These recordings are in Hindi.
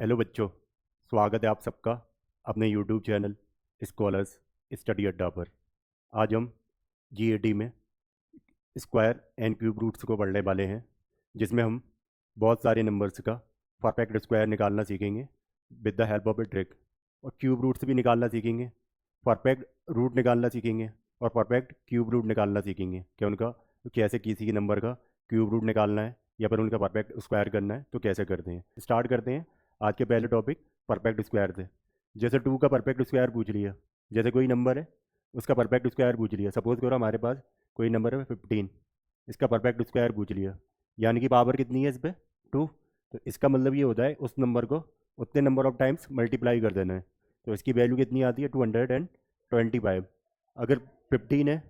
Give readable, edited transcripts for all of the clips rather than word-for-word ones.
हेलो बच्चों। स्वागत है आप सबका अपने यूट्यूब चैनल स्कॉलर्स स्टडी अड्डा पर। आज हम जीएडी में स्क्वायर एंड क्यूब रूट्स को पढ़ने वाले हैं, जिसमें हम बहुत सारे नंबर्स का परफेक्ट स्क्वायर निकालना सीखेंगे with the help of a trick, और क्यूब रूट्स भी निकालना सीखेंगे, परफेक्ट रूट निकालना सीखेंगे और परफेक्ट क्यूब रूट निकालना सीखेंगे कि उनका कैसे किसी के नंबर का क्यूब रूट निकालना है या फिर उनका परफेक्ट स्क्वायर करना है तो कैसे करते हैं। स्टार्ट करते हैं आज के पहले टॉपिक परफेक्ट स्क्वायर से। जैसे 2 का परफेक्ट स्क्वायर पूछ लिया, जैसे कोई नंबर है उसका परफेक्ट स्क्वायर पूछ लिया। सपोज करो हमारे पास कोई नंबर है 15, इसका परफेक्ट स्क्वायर पूछ लिया, यानी कि पावर कितनी है इस पर 2। तो इसका मतलब ये होता है उस नंबर को उतने नंबर ऑफ टाइम्स मल्टीप्लाई कर देना है। तो इसकी वैल्यू कितनी आती है 225। अगर 15 है,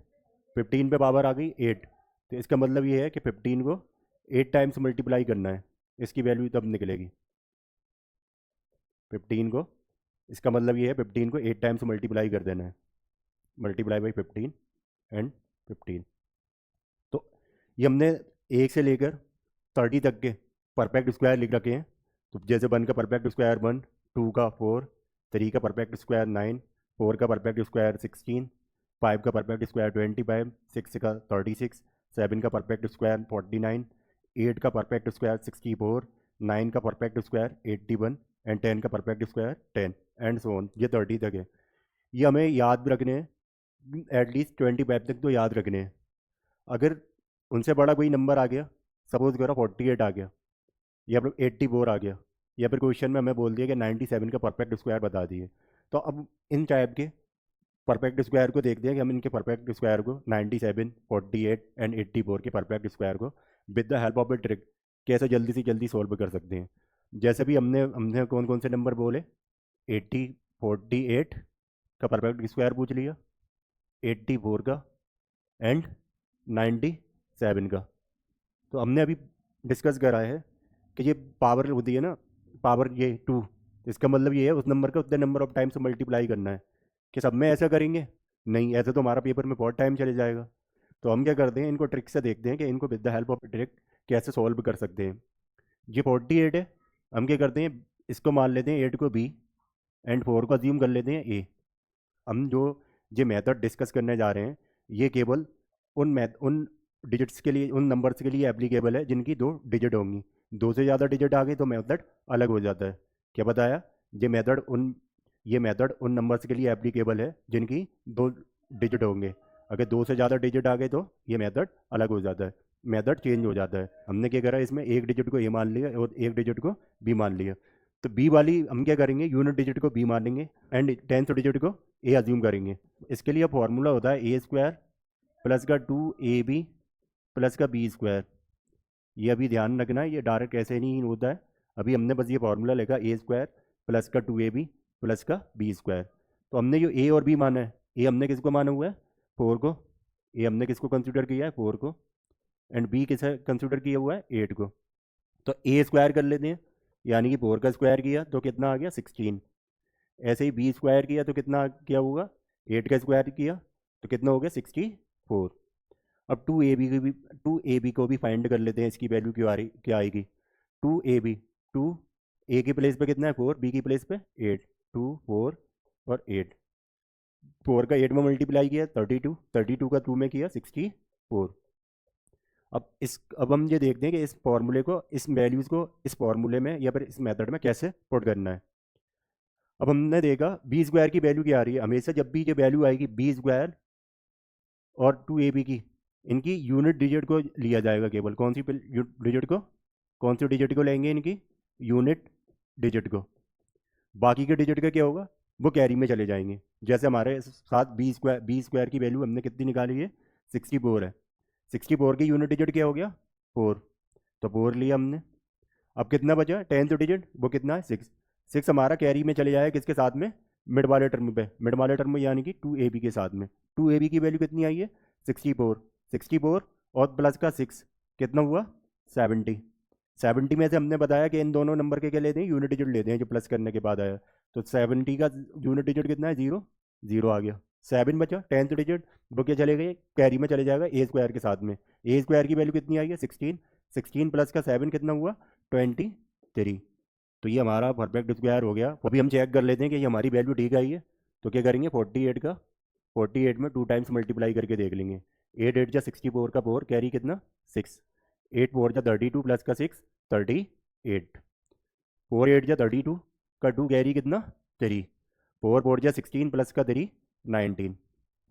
15 पे पावर आ गई 8, तो इसका मतलब ये है कि 15 को 8 टाइम्स मल्टीप्लाई करना है, इसकी वैल्यू तब निकलेगी 15 को। इसका मतलब ये है 15 को 8 टाइम्स मल्टीप्लाई कर देना है, मल्टीप्लाई बाई 15 एंड 15। तो ये हमने 1 से लेकर 30 तक के परफेक्ट स्क्वायर लिख रखे हैं। तो जैसे 1 का परफेक्ट स्क्वायर 1, 2 का 4, 3 का परफेक्ट स्क्वायर 9, 4 का परफेक्ट स्क्वायर 16, 5 का परफेक्ट स्क्वायर 25, 6 का 36, 7 का परफेक्ट स्क्वायर 49, 8 का परफेक्ट स्क्वायर 64, 9 का परफेक्ट स्क्वायर 81 एंड 10 का perfect square 10 and so on. ये 30 तक है। ये हमें याद भी रखने हैं, एटलीस्ट 25 तक तो याद रखने हैं। अगर उनसे बड़ा कोई नंबर आ गया, सपोज करो 48 आ गया या फिर 84 आ गया, या फिर क्वेश्चन में हमें बोल दिया कि 97 का परफेक्ट स्क्वायर बता दिए, तो अब इन टाइप के परफेक्ट स्क्वायर को देखते हैं कि हम इनके परफेक्ट स्क्वायर को 97, 48 एंड 84 के परफेक्ट स्क्वायर को with the help of a trick कैसे जल्दी से जल्दी सॉल्व कर सकते हैं। जैसे भी हमने हमने कौन कौन से नंबर बोले, 80, 48 का परफेक्ट स्क्वायर पूछ लिया, 84 का एंड 97 का। तो हमने अभी डिस्कस करा है कि ये पावर होती है ना, पावर ये 2, इसका मतलब ये है उस नंबर का उतने नंबर ऑफ टाइम से मल्टीप्लाई करना है। कि सब में ऐसा करेंगे? नहीं, ऐसे तो हमारा पेपर में बहुत टाइम चले जाएगा। तो हम क्या करते हैं, इनको ट्रिक से देखते हैं कि इनको with the help of trick कैसे सॉल्व कर सकते हैं। ये 48 है, हम क्या करते हैं, इसको मान लेते हैं 8 को बी एंड 4 को अज्यूम कर लेते हैं ए। हम जो ये मेथड डिस्कस करने जा रहे हैं, ये केवल उन डिजिट्स के लिए, उन नंबर्स के लिए एप्लीकेबल है जिनकी 2 डिजिट होंगी। 2 से ज़्यादा डिजिट आ गई तो मेथड अलग हो जाता है। क्या बताया? ये मेथड उन ये मेथड उन नंबर्स के लिए एप्लीकेबल है जिनकी 2 डिजिट होंगे। अगर 2 से ज़्यादा डिजिट आ गए तो ये मेथड अलग हो जाता है, मेथड चेंज हो जाता है। हमने क्या करा, इसमें एक डिजिट को ए मान लिया और एक डिजिट को बी मान लिया। तो बी वाली हम क्या करेंगे, यूनिट डिजिट को बी मानेंगे एंड टेंथ डिजिट को ए अज्यूम करेंगे। इसके लिए फॉर्मूला होता है ए स्क्वायर प्लस का 2ab प्लस का बी स्क्वायर। ये अभी ध्यान रखना है, ये डायरेक्ट ऐसे नहीं होता है। अभी हमने बस ये फॉर्मूला लिखा ए स्क्वायर प्लस का 2ab प्लस का बी स्क्वायर। तो हमने जो ए और बी माना है, ए हमने किसको माना हुआ है, 4 को। ए हमने किसको कंसिडर किया है, 4 को। एंड बी किसे कंसिडर किया हुआ है, 8 को। तो ए स्क्वायर कर लेते हैं, यानी कि 4 का स्क्वायर किया तो कितना आ गया 16। ऐसे ही बी स्क्वायर किया तो कितना क्या होगा, 8 का स्क्वायर किया तो कितना हो गया 64। अब 2ab को भी फाइंड कर लेते हैं, इसकी वैल्यू क्या आएगी। 2ab, 2 ए की प्लेस पे कितना है 4, बी की प्लेस पे 8, 2 4 और 8। 4 का 8 में मल्टीप्लाई किया 32, 32 का 2 में किया 64। अब हम ये देखते हैं कि इस फॉर्मूले को, इस वैल्यूज़ को इस फॉर्मूले में या फिर इस मेथड में कैसे पुट करना है। अब हमने देखा बी स्क्वायर की वैल्यू क्या आ रही है, हमेशा जब भी ये वैल्यू आएगी बी स्क्वायर और 2ab की, इनकी यूनिट डिजिट को लिया जाएगा केवल। कौन सी डिजिट को, कौन सी डिजिट को लेंगे, इनकी यूनिट डिजिट को। बाकी के डिजिट का क्या होगा, वो कैरी में चले जाएंगे। जैसे हमारे साथ बी स्क्वायर की वैल्यू हमने कितनी निकाली है, 64 है। 64 की यूनिट डिजिट क्या हो गया 4, तो 4 लिया हमने। अब कितना बचा टेंथ डिजिट, वो कितना है 6। 6 हमारा कैरी में चले जाएगा किसके साथ में, मिड वाले टर्म पे, मिड वाले टर्म में यानी कि 2ab के साथ में। 2ab की वैल्यू कितनी आई है 64, 64 और प्लस का 6 कितना हुआ 70। 70 में से हमने बताया कि इन दोनों नंबर के क्या लेते हैं, यूनिट डिजिट लेते हैं जो प्लस करने के बाद आया। तो 70 का यूनिट डिजिट कितना है 0, 0 आ गया। 7 बचा टेंथ डिजिट, वो क्या चले गए कैरी में चले जाएगा ए स्क्वायर के साथ में। ए स्क्वायर की वैल्यू कितनी आई है 16, 16 प्लस का 7 कितना हुआ 23। तो ये हमारा परफेक्ट स्क्वायर हो गया। अभी हम चेक कर लेते हैं कि ये हमारी वैल्यू ठीक आई है। तो क्या करेंगे, 48 का 48 में 2 टाइम्स मल्टीप्लाई करके देख लेंगे। 8 8 जा 64 का 4 कैरी कितना 6, 8 4 जा 32 प्लस का 6 38, 4 8 जा 32 का 2 कैरी कितना 3, 4 4 जा 16 प्लस का 3 19।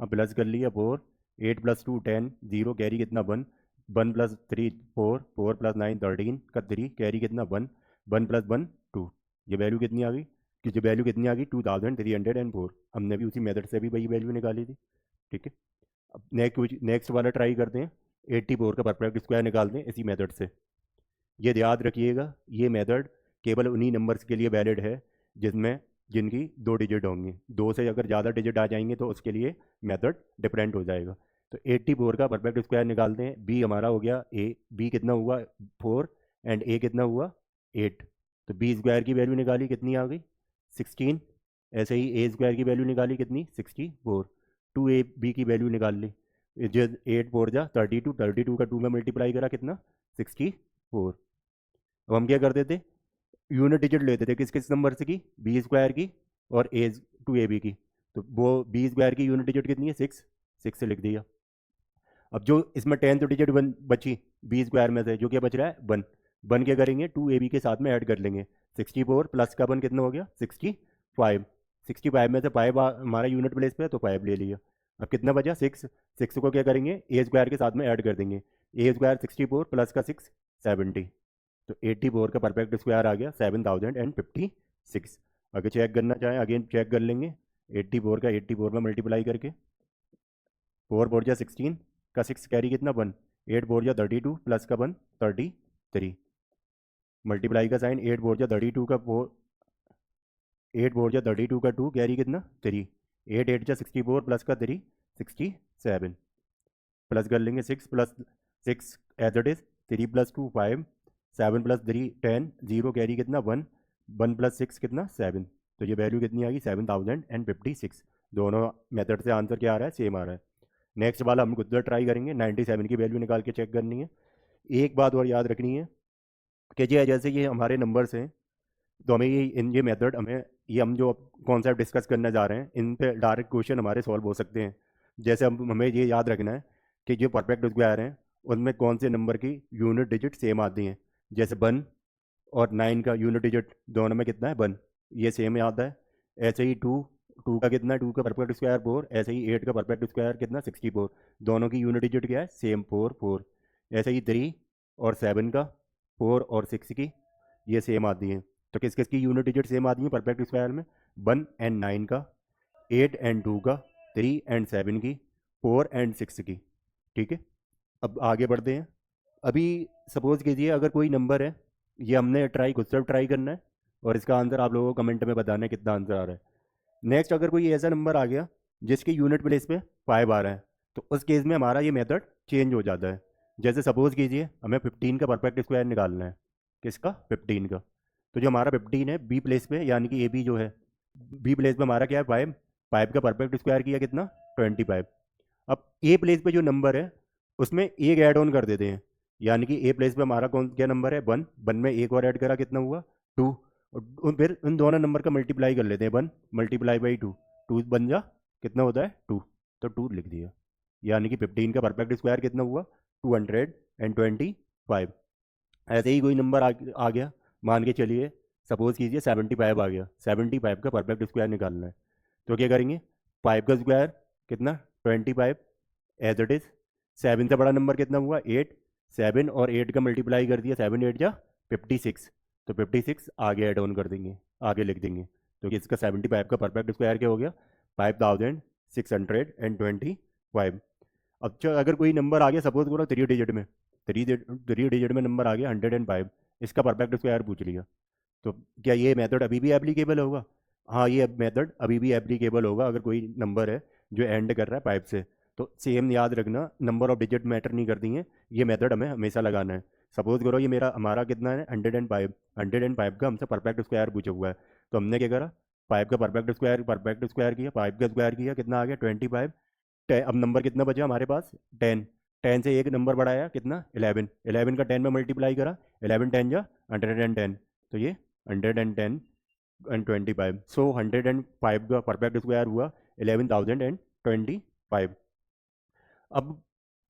अब प्लस कर लिया 4, 8 प्लस 2 10, 0 कैरी कितना 1, 1 प्लस 3 4, 4 प्लस 9 13 का 3 कैरी कितना 1, 1 प्लस 1 2। ये वैल्यू कितनी आ गई, कि जो वैल्यू कितनी आ गई 2304। हमने भी उसी मेथड से भी वही वैल्यू निकाली थी। ठीक है, अब नेक्स्ट वाला ट्राई करते हैं। 84 का परफेक्ट स्क्वायर निकालते हैं इसी मेथड से। ये याद रखिएगा, ये मेथड केवल उन्हीं नंबर्स के लिए वैलिड है जिसमें जिनकी 2 डिजिट होंगे। 2 से अगर ज़्यादा डिजिट आ जाएंगे तो उसके लिए मेथड डिफरेंट हो जाएगा। तो 84 का परफेक्ट स्क्वायर निकालते हैं। बी हमारा हो गया ए, बी कितना हुआ 4 एंड ए कितना हुआ 8। तो बी स्क्वायर की वैल्यू निकाली कितनी आ गई 16। ऐसे ही ए स्क्वायर की वैल्यू निकाली कितनी 64। 2 ए बी की वैल्यू निकाल ली, जो 8 4 जा 32, 32 का 2 में मल्टीप्लाई करा कितना 64। अब हम क्या करते थे, यूनिट डिजिट लेते थे किस किस नंबर से की, बी स्क्वायर की और ए टू ए बी की। तो वो बी स्क्वायर की यूनिट डिजिट कितनी है 6, 6 से लिख दिया। अब जो इसमें 10th डिजिट बची बी स्क्वायर में से, जो क्या बच रहा है 1, 1 क्या करेंगे 2 ए बी के साथ में ऐड कर लेंगे। 64 प्लस का 1 कितना हो गया 65, 65 में से 5 हमारा यूनिट प्लेस पे है तो 5 ले लिया। अब कितना बचा 6, 6 को क्या करेंगे ए स्क्वायर के साथ में ऐड कर देंगे। ए स्क्वायर 64 प्लस का 6 70। तो 84 का परफेक्ट स्क्वायर आ गया 7056। अगर चेक करना चाहें अगेन चेक कर लेंगे। 84 का 84 में मल्टीप्लाई करके, 4 4 जा 16 का 6 कैरी कितना 1, 8 4 जा 32 प्लस का 1 33। मल्टीप्लाई का साइन 8 4 जा 32 का 4, 8 4 जा 32 का 2 कैरी कितना 3, 8 8 जा 64 प्लस का 3 67। प्लस कर लेंगे 6 plus 6 as it is 3 plus 2 5, 7 plus 3 10, 0 carry कितना 1, 1 प्लस 6 कितना 7। तो ये वैल्यू कितनी आ गई 7056। दोनों मेथड से आंसर क्या आ रहा है सेम आ रहा है। नेक्स्ट वाला हम खुद ट्राई करेंगे, 97 की वैल्यू निकाल के चेक करनी है। एक बात और याद रखनी है कि जैसे ये हमारे नंबर्स हैं तो हमें ये मेथड हमें ये हम जो कॉन्सेप्ट डिस्कस करने जा रहे हैं इन पे डायरेक्ट क्वेश्चन हमारे सॉल्व हो सकते हैं। जैसे हम हमें ये याद रखना है कि जो परफेक्ट स्क्वायर हैं उनमें कौन से नंबर की यूनिट डिजिट सेम आती हैं। जैसे 1 और 9 का यूनिट डिजिट दोनों में कितना है 1, ये सेम आता है। ऐसे ही 2, 2 का कितना है 2 का परफेक्ट स्क्वायर 4। ऐसे ही 8 का परफेक्ट स्क्वायर कितना 64, दोनों की यूनिट डिजिट क्या है सेम 4 4। ऐसे ही 3 और 7 का 4 और 6 की ये सेम आती हैं। तो किस किस की यूनिट डिजिट सेम आती हैं परफेक्ट स्क्वायर में, 1 एंड 9 का, 8 एंड 2 का, 3 एंड 7 की, 4 एंड 6 की। ठीक है, अब आगे बढ़ते हैं। अभी सपोज कीजिए अगर कोई नंबर है, ये हमने खुद से ट्राई करना है और इसका आंसर आप लोगों को कमेंट में बताना है कितना आंसर आ रहा है। नेक्स्ट अगर कोई ऐसा नंबर आ गया जिसके यूनिट प्लेस पे 5 आ रहा है तो उस केस में हमारा ये मेथड चेंज हो जाता है। जैसे सपोज कीजिए हमें 15 का परफेक्ट स्क्वायर निकालना है, किसका 15 का। तो जो हमारा 15 है बी प्लेस पे, यानी कि ए बी जो है बी प्लेस पे हमारा क्या है 5, 5 का परफेक्ट स्क्वायर किया कितना 25। अब ए प्लेस पे जो नंबर है उसमें एक ऐड ऑन कर देते हैं, यानी कि ए प्लेस पे हमारा कौन क्या नंबर है 1, 1 में एक और ऐड करा कितना हुआ 2, और फिर उन दोनों नंबर का मल्टीप्लाई कर लेते हैं 1 मल्टीप्लाई बाई 2, 2 बन जा कितना होता है 2, तो 2 लिख दिया। यानी कि 15 का परफेक्ट स्क्वायर कितना हुआ 225। ऐसे ही कोई नंबर आ गया, मान के चलिए सपोज कीजिए 75 आ गया, 75 का परफेक्ट स्क्वायर निकालना है। तो क्या करेंगे 5 का स्क्वायर कितना 25 एज इट इज। 7 से बड़ा नंबर कितना हुआ 8, 7 और 8 का मल्टीप्लाई कर दिया 7 8 जा 56, तो 56 आगे ऐड ऑन कर देंगे, आगे लिख देंगे। तो इसका 75 का परफेक्ट स्क्वायर क्या हो गया 5625। अब अगर कोई नंबर आ गया सपोज करो 3 डिजिट में, 3 डिजिट में नंबर आ गया 105, इसका परफेक्ट स्क्वायर पूछ लिया, तो क्या ये मेथड अभी भी एप्लीकेबल होगा। हाँ ये मेथड अभी भी एप्लीकेबल होगा अगर कोई नंबर है जो एंड कर रहा है 5 से। तो सेम याद रखना, नंबर ऑफ डिजिट मैटर नहीं करती हैं, ये मेथड हमें हमेशा लगाना है। सपोज करो ये हमारा कितना है 105, 105 का हमसे परफेक्ट स्क्वायर पूछा हुआ है। तो हमने क्या करा 5 का परफेक्ट स्क्वायर किया, 5 का स्क्वायर किया कितना आ गया 25। अब नंबर कितना बचा हमारे पास 10, 10 से एक नंबर बढ़ाया कितना 11, 11 का 10 में मल्टीप्लाई करा, 11 10 जा 110, तो ये 110 and 25। सो 105 का परफेक्ट स्क्वायर हुआ 11,025। अब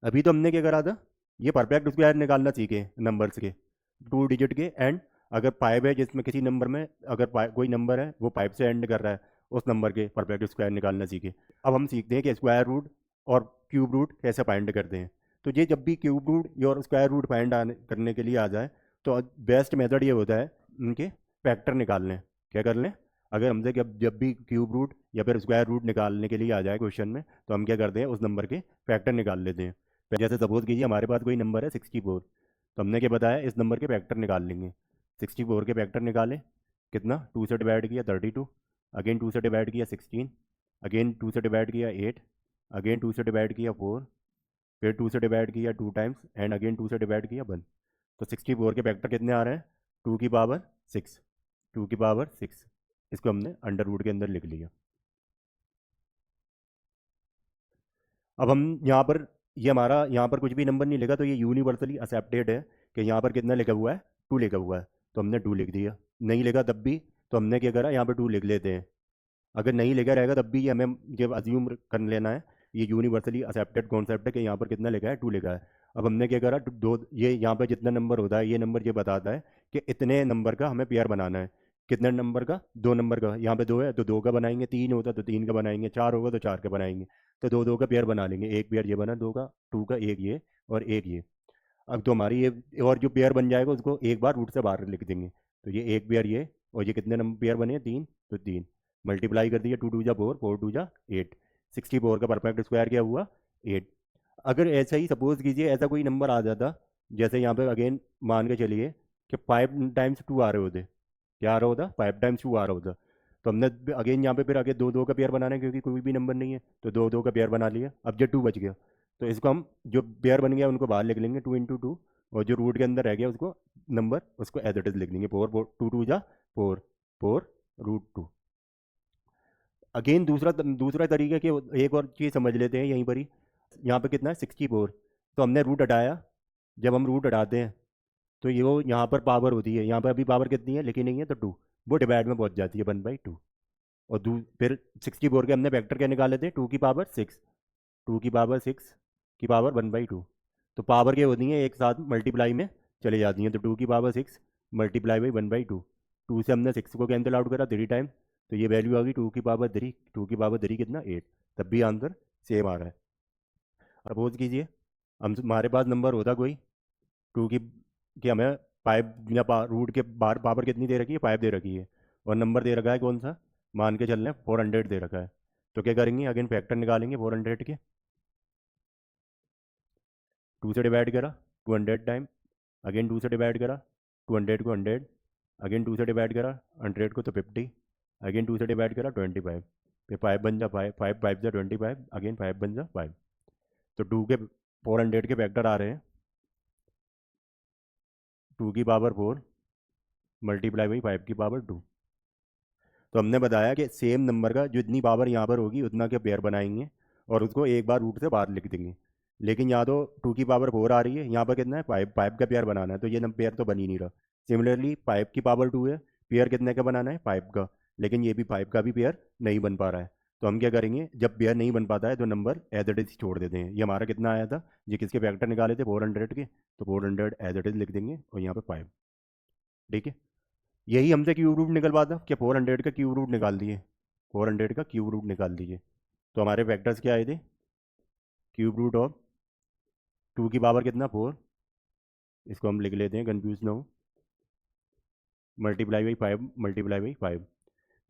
अभी तो हमने क्या करा था, ये परफेक्ट स्क्वायर निकालना सीखे नंबर्स के, 2 डिजिट के। एंड अगर 5 है जिसमें किसी नंबर में अगर कोई नंबर है वो 5 से एंड कर रहा है, उस नंबर के परफेक्ट स्क्वायर निकालना सीखे। अब हम सीखते हैं कि स्क्वायर रूट और क्यूब रूट कैसे फाइंड करते हैं। तो ये जब भी क्यूब रूट और स्क्वायर रूट फाइंड करने के लिए आ जाए तो बेस्ट मेथड ये होता है उनके फैक्टर निकाल लें। क्या कर लें, अगर हमसे जब भी क्यूब रूट या फिर स्क्वायर रूट निकालने के लिए आ जाए क्वेश्चन में, तो हम क्या करते हैं, उस नंबर के फैक्टर निकाल लेते हैं। जैसे सपोज कीजिए हमारे पास कोई नंबर है 64, तो हमने क्या बताया, इस नंबर के फैक्टर निकाल लेंगे। 64 के फैक्टर निकाले, कितना, 2 से डिवाइड किया 32, अगेन 2 से डिवाइड किया 16, अगेन 2 से डिवाइड किया 8, अगेन 2 से डिवाइड किया 4, फिर 2 से डिवाइड किया 2 टाइम्स, एंड अगेन 2 से डिवाइड किया 1। तो 64 के फैक्टर कितने आ रहे हैं, 2 की पावर 6, 2 की पावर 6। इसको हमने अंडर रूट के अंदर लिख लिया। अब हम यहाँ पर, ये हमारा यहाँ पर कुछ भी नंबर नहीं लिखा, तो ये यूनिवर्सली एक्सेप्टेड है कि यहाँ पर कितना लिखा हुआ है, 2 लिखा हुआ है, तो हमने 2 लिख दिया। नहीं लिखा तब भी तो हमने क्या करा, यहाँ पर 2 लिख लेते हैं। अगर नहीं लिखा रहेगा तब भी हमें जब अज्यूम कर लेना है, ये यूनिवर्सली एक्सेप्टेड कॉन्सेप्ट है कि यहाँ पर कितना लिखा है, 2 लिखा है। अब हमने क्या करा, दो, ये यहाँ पर जितना नंबर होता है, ये नंबर ये बताता है कि इतने नंबर का हमें पेयर बनाना है। कितने नंबर का, 2 नंबर का। यहाँ पे 2 है तो 2 का बनाएंगे, 3 होता तो 3 का बनाएंगे, 4 होगा तो 4 का बनाएंगे। तो 2 2 का पेयर बना लेंगे। एक पेयर ये बना 2 का, 2 का एक ये और एक ये। अब तो हमारी ये और जो पेयर बन जाएगा उसको एक बार रूट से बाहर लिख देंगे। तो ये एक पेयर ये, और ये कितने नंबर पेयर बने, 3, तो 3 मल्टीप्लाई कर दिया, 2 2 जा 4, 4 2 जा 8। 64 का परफेक्ट स्क्वायर क्या हुआ, 8। अगर ऐसा ही सपोज कीजिए ऐसा कोई नंबर आ जाता, जैसे यहाँ पे अगेन मान के चलिए कि 5 टाइम्स 2 आ रहे होते, क्या आ रहा होता, 5 टाइम्स 2 आ रहा होता। तो हमने अगेन यहाँ पे फिर आगे 2 2 का पेयर बनाना है, क्योंकि कोई भी नंबर नहीं है, तो 2 2 का पेयर बना लिया। अब जो 2 बच गया, तो इसको हम जो पेयर बन गया उनको बाहर लिख लेंगे, 2 × 2, और जो रूट के अंदर रह गया उसको नंबर उसको एज इट इज लिख देंगे, 4 4 2 2 जा 4, 4√2। अगेन दूसरा दूसरा तरीका कि एक और चीज़ समझ लेते हैं यहीं पर ही। यहाँ पे कितना है, 64, तो हमने रूट हटाया। जब हम रूट हटाते हैं तो ये वो यहाँ पर पावर होती है, यहाँ पर अभी पावर कितनी है लिखी नहीं है, तो 2, वो डिवाइड में पहुँच जाती है 1/2। और फिर 64 के हमने वेक्टर क्या निकाले थे, 2 की पावर 6, 2 की पावर 6 की पावर 1/2। तो पावर क्या होती है, एक साथ मल्टीप्लाई में चले जाती हैं। तो 2 की पावर 6 मल्टीप्लाई बाई 1/2। 2 से हमने 6 को कैंसिल आउट करा 3 टाइम, तो ये वैल्यू आ गई 2 की पावर 3। 2 की पावर 3 कितना, 8। तब भी आंसर सेम आ रहा है। सपोज कीजिए हम हमारे पास नंबर होता कोई 2 की, कि हमें 5 या रूट के बाहर पावर कितनी दे रखी है, 5 दे रखी है, और नंबर दे रखा है कौन सा, मान के चल रहे हैं 400 दे रखा है। तो क्या करेंगे, अगेन फैक्टर निकालेंगे 400 के। 2 से डिवाइड करा 200 टाइम, अगेन 2 से डिवाइड करा 200 को 100, अगेन 2 से डिवाइड करा 100 को तो 50, अगेन 2 से डिवाइड करा 25। फिर 5 बन जा 5, 5 5 जा 25, अगेन 5 बन जा 5। तो 2 के 400 के फैक्टर आ रहे हैं 2 की पावर 4 मल्टीप्लाई बाई 5 की पावर 2। तो हमने बताया कि सेम नंबर का जितनी पावर यहाँ पर होगी उतना के पेयर बनाएंगे और उसको एक बार रूट से बाहर लिख देंगे। लेकिन यहाँ तो 2 की पावर 4 आ रही है, यहाँ पर कितना है 5, 5 का पेयर बनाना है, तो ये नंबर पेयर तो बन ही नहीं रहा। सिमिलरली 5 की पावर 2 है, पेयर कितने का बनाना है, 5 का, लेकिन ये भी 5 का भी पेयर नहीं बन पा रहा है। तो हम क्या करेंगे, जब पेयर नहीं बन पाता है तो नंबर एज इट इज छोड़ देते हैं। ये हमारा कितना आया था, ये किसके फैक्टर निकाले थे, 400 के, तो 400 एज इट इज लिख देंगे और यहाँ पे 5। ठीक है, यही हमसे क्यूब रूट निकलवा था कि 400 का क्यूब रूट निकाल दिए, 400 का क्यूब रूट निकाल दीजिए। तो हमारे वेक्टर्स क्या आए थे, क्यूब रूट ऑफ 2 की पावर कितना 4, इसको हम लिख लेते हैं कंफ्यूज ना हो, मल्टीप्लाई बाई 5 मल्टीप्लाई बाई 5।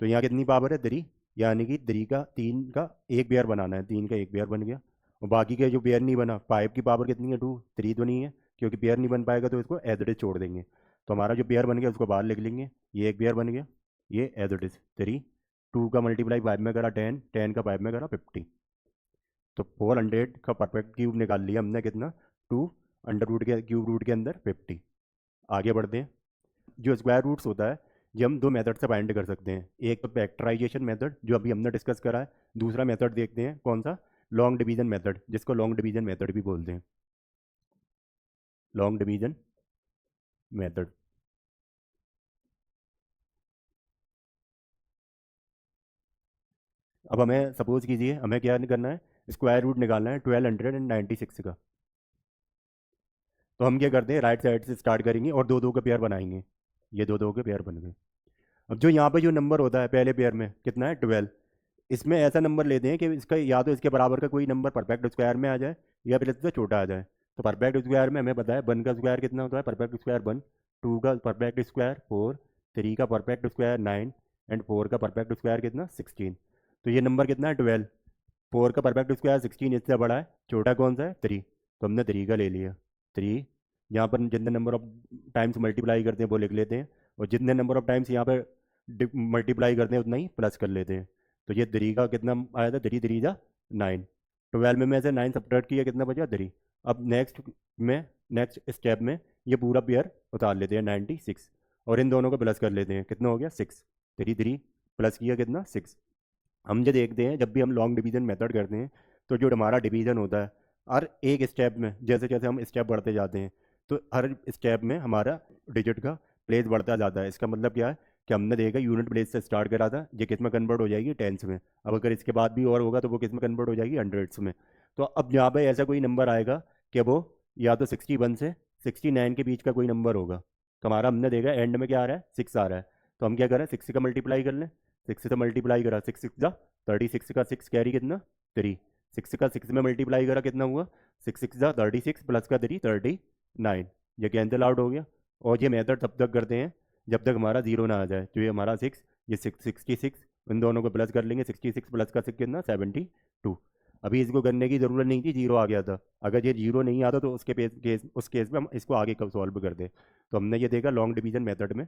तो यहाँ कितनी पावर है 3, यानी कि 3 का एक पेयर बनाना है, 3 का एक पेयर बन गया। और बाकी का जो पेयर नहीं बना, 5 की पावर कितनी है 2, 3 तो नहीं है, क्योंकि पेयर नहीं बन पाएगा तो इसको एज इट इज छोड़ देंगे। तो हमारा जो पेयर बन गया उसको बाहर लिख लेंगे, ये एक पेयर बन गया, ये एज इट इज 3। 2 का मल्टीप्लाई 5 में करा 10, 10 का 5 में करा 50। तो 400 का परफेक्ट क्यूब निकाल लिया हमने, कितना, 2 अंडर रूट के क्यूब रूट के अंदर 50। आगे बढ़ते हैं। जो स्क्वायर रूट्स होता है ये हम 2 मेथड से फाइंड कर सकते हैं, एक तो फैक्टराइजेशन मेथड जो अभी हमने डिस्कस करा है, दूसरा मेथड देखते हैं कौन सा, लॉन्ग डिवीजन मेथड, जिसको लॉन्ग डिवीजन मेथड भी बोलते हैं, लॉन्ग डिवीजन मेथड। अब हमें सपोज कीजिए हमें क्या करना है, स्क्वायर रूट निकालना है 1296 का। तो हम क्या करते हैं, राइट साइड से स्टार्ट करेंगे और दो दो के पेयर बनाएंगे। ये दो दो के पेयर बन गए। अब जो यहाँ पे जो नंबर होता है पहले पेयर में कितना है 12, इसमें ऐसा नंबर लेते हैं कि इसका या तो इसके बराबर का कोई नंबर परफेक्ट स्क्वायर में आ जाए या फिर इससे छोटा आ जाए। तो परफेक्ट स्क्वायर में हमें पता है 1 का स्क्वायर कितना होता है, परफेक्ट स्क्वायर 1, 2 का परफेक्ट स्क्वायर 4, 3 का परफेक्ट स्क्वायर 9 एंड 4 का परफेक्ट स्क्वायर कितना 16। तो ये नंबर कितना है 12, 4 का परफेक्ट स्क्वायर 16 इससे बड़ा है, छोटा कौन सा है 3, तो हमने 3 का ले लिया। 3 यहाँ पर जितने नंबर ऑफ टाइम्स मल्टीप्लाई करते हैं वो लिख लेते हैं, और जितने नंबर ऑफ टाइम्स यहाँ पर मल्टीप्लाई करते हैं उतना ही प्लस कर लेते हैं। तो ये 3 का कितना आया था, 3 3 जा 9, 12 में से 9 सब्ट्रैक्ट किया कितना बचा 3। अब नेक्स्ट स्टेप में ये पूरा पेयर उतार लेते हैं 96, और इन दोनों को प्लस कर लेते हैं, कितना हो गया 6, 3 3 प्लस किया कितना 6। हम जो देखते हैं जब भी हम लॉन्ग डिवीजन मेथड करते हैं तो जो हमारा डिवीजन होता है हर एक स्टेप में, जैसे जैसे हम स्टेप बढ़ते जाते हैं तो हर स्टेप में हमारा डिजिट का प्लेस बढ़ता जाता है। इसका मतलब क्या है कि हमने देखा यूनिट प्लेस से स्टार्ट करा था, ये किस में कन्वर्ट हो जाएगी टेंस में। अब अगर इसके बाद भी और होगा तो वो किस में कन्वर्ट हो जाएगी हंड्रेड्स में। तो अब यहाँ पे ऐसा कोई नंबर आएगा कि वो या तो 61 से 69 के बीच का कोई नंबर होगा। तो हमारा हमने देखा एंड में क्या आ रहा है 6 आ रहा है, तो हम क्या करें 6 का मल्टीप्लाई कर लें। 6 से मल्टीप्लाई करा 6 6 जा 36 का 6 कैरी कितना 3, 6 का 6 में मल्टीप्लाई करा कितना हुआ 6 6 जा 36 प्लस का 3 39, ये कैंसिल आउट हो गया। और ये मेथड तब तक करते हैं जब तक हमारा जीरो ना आ जाए। तो ये हमारा 6, ये 66, इन दोनों को प्लस कर लेंगे, 66 प्लस का 6 कितना 72। अभी इसको करने की ज़रूरत नहीं थी, जीरो आ गया था। अगर ये जीरो नहीं आता तो उस केस में हम इसको आगे कब सॉल्व करते। तो हमने ये देखा लॉन्ग डिवीजन मेथड में।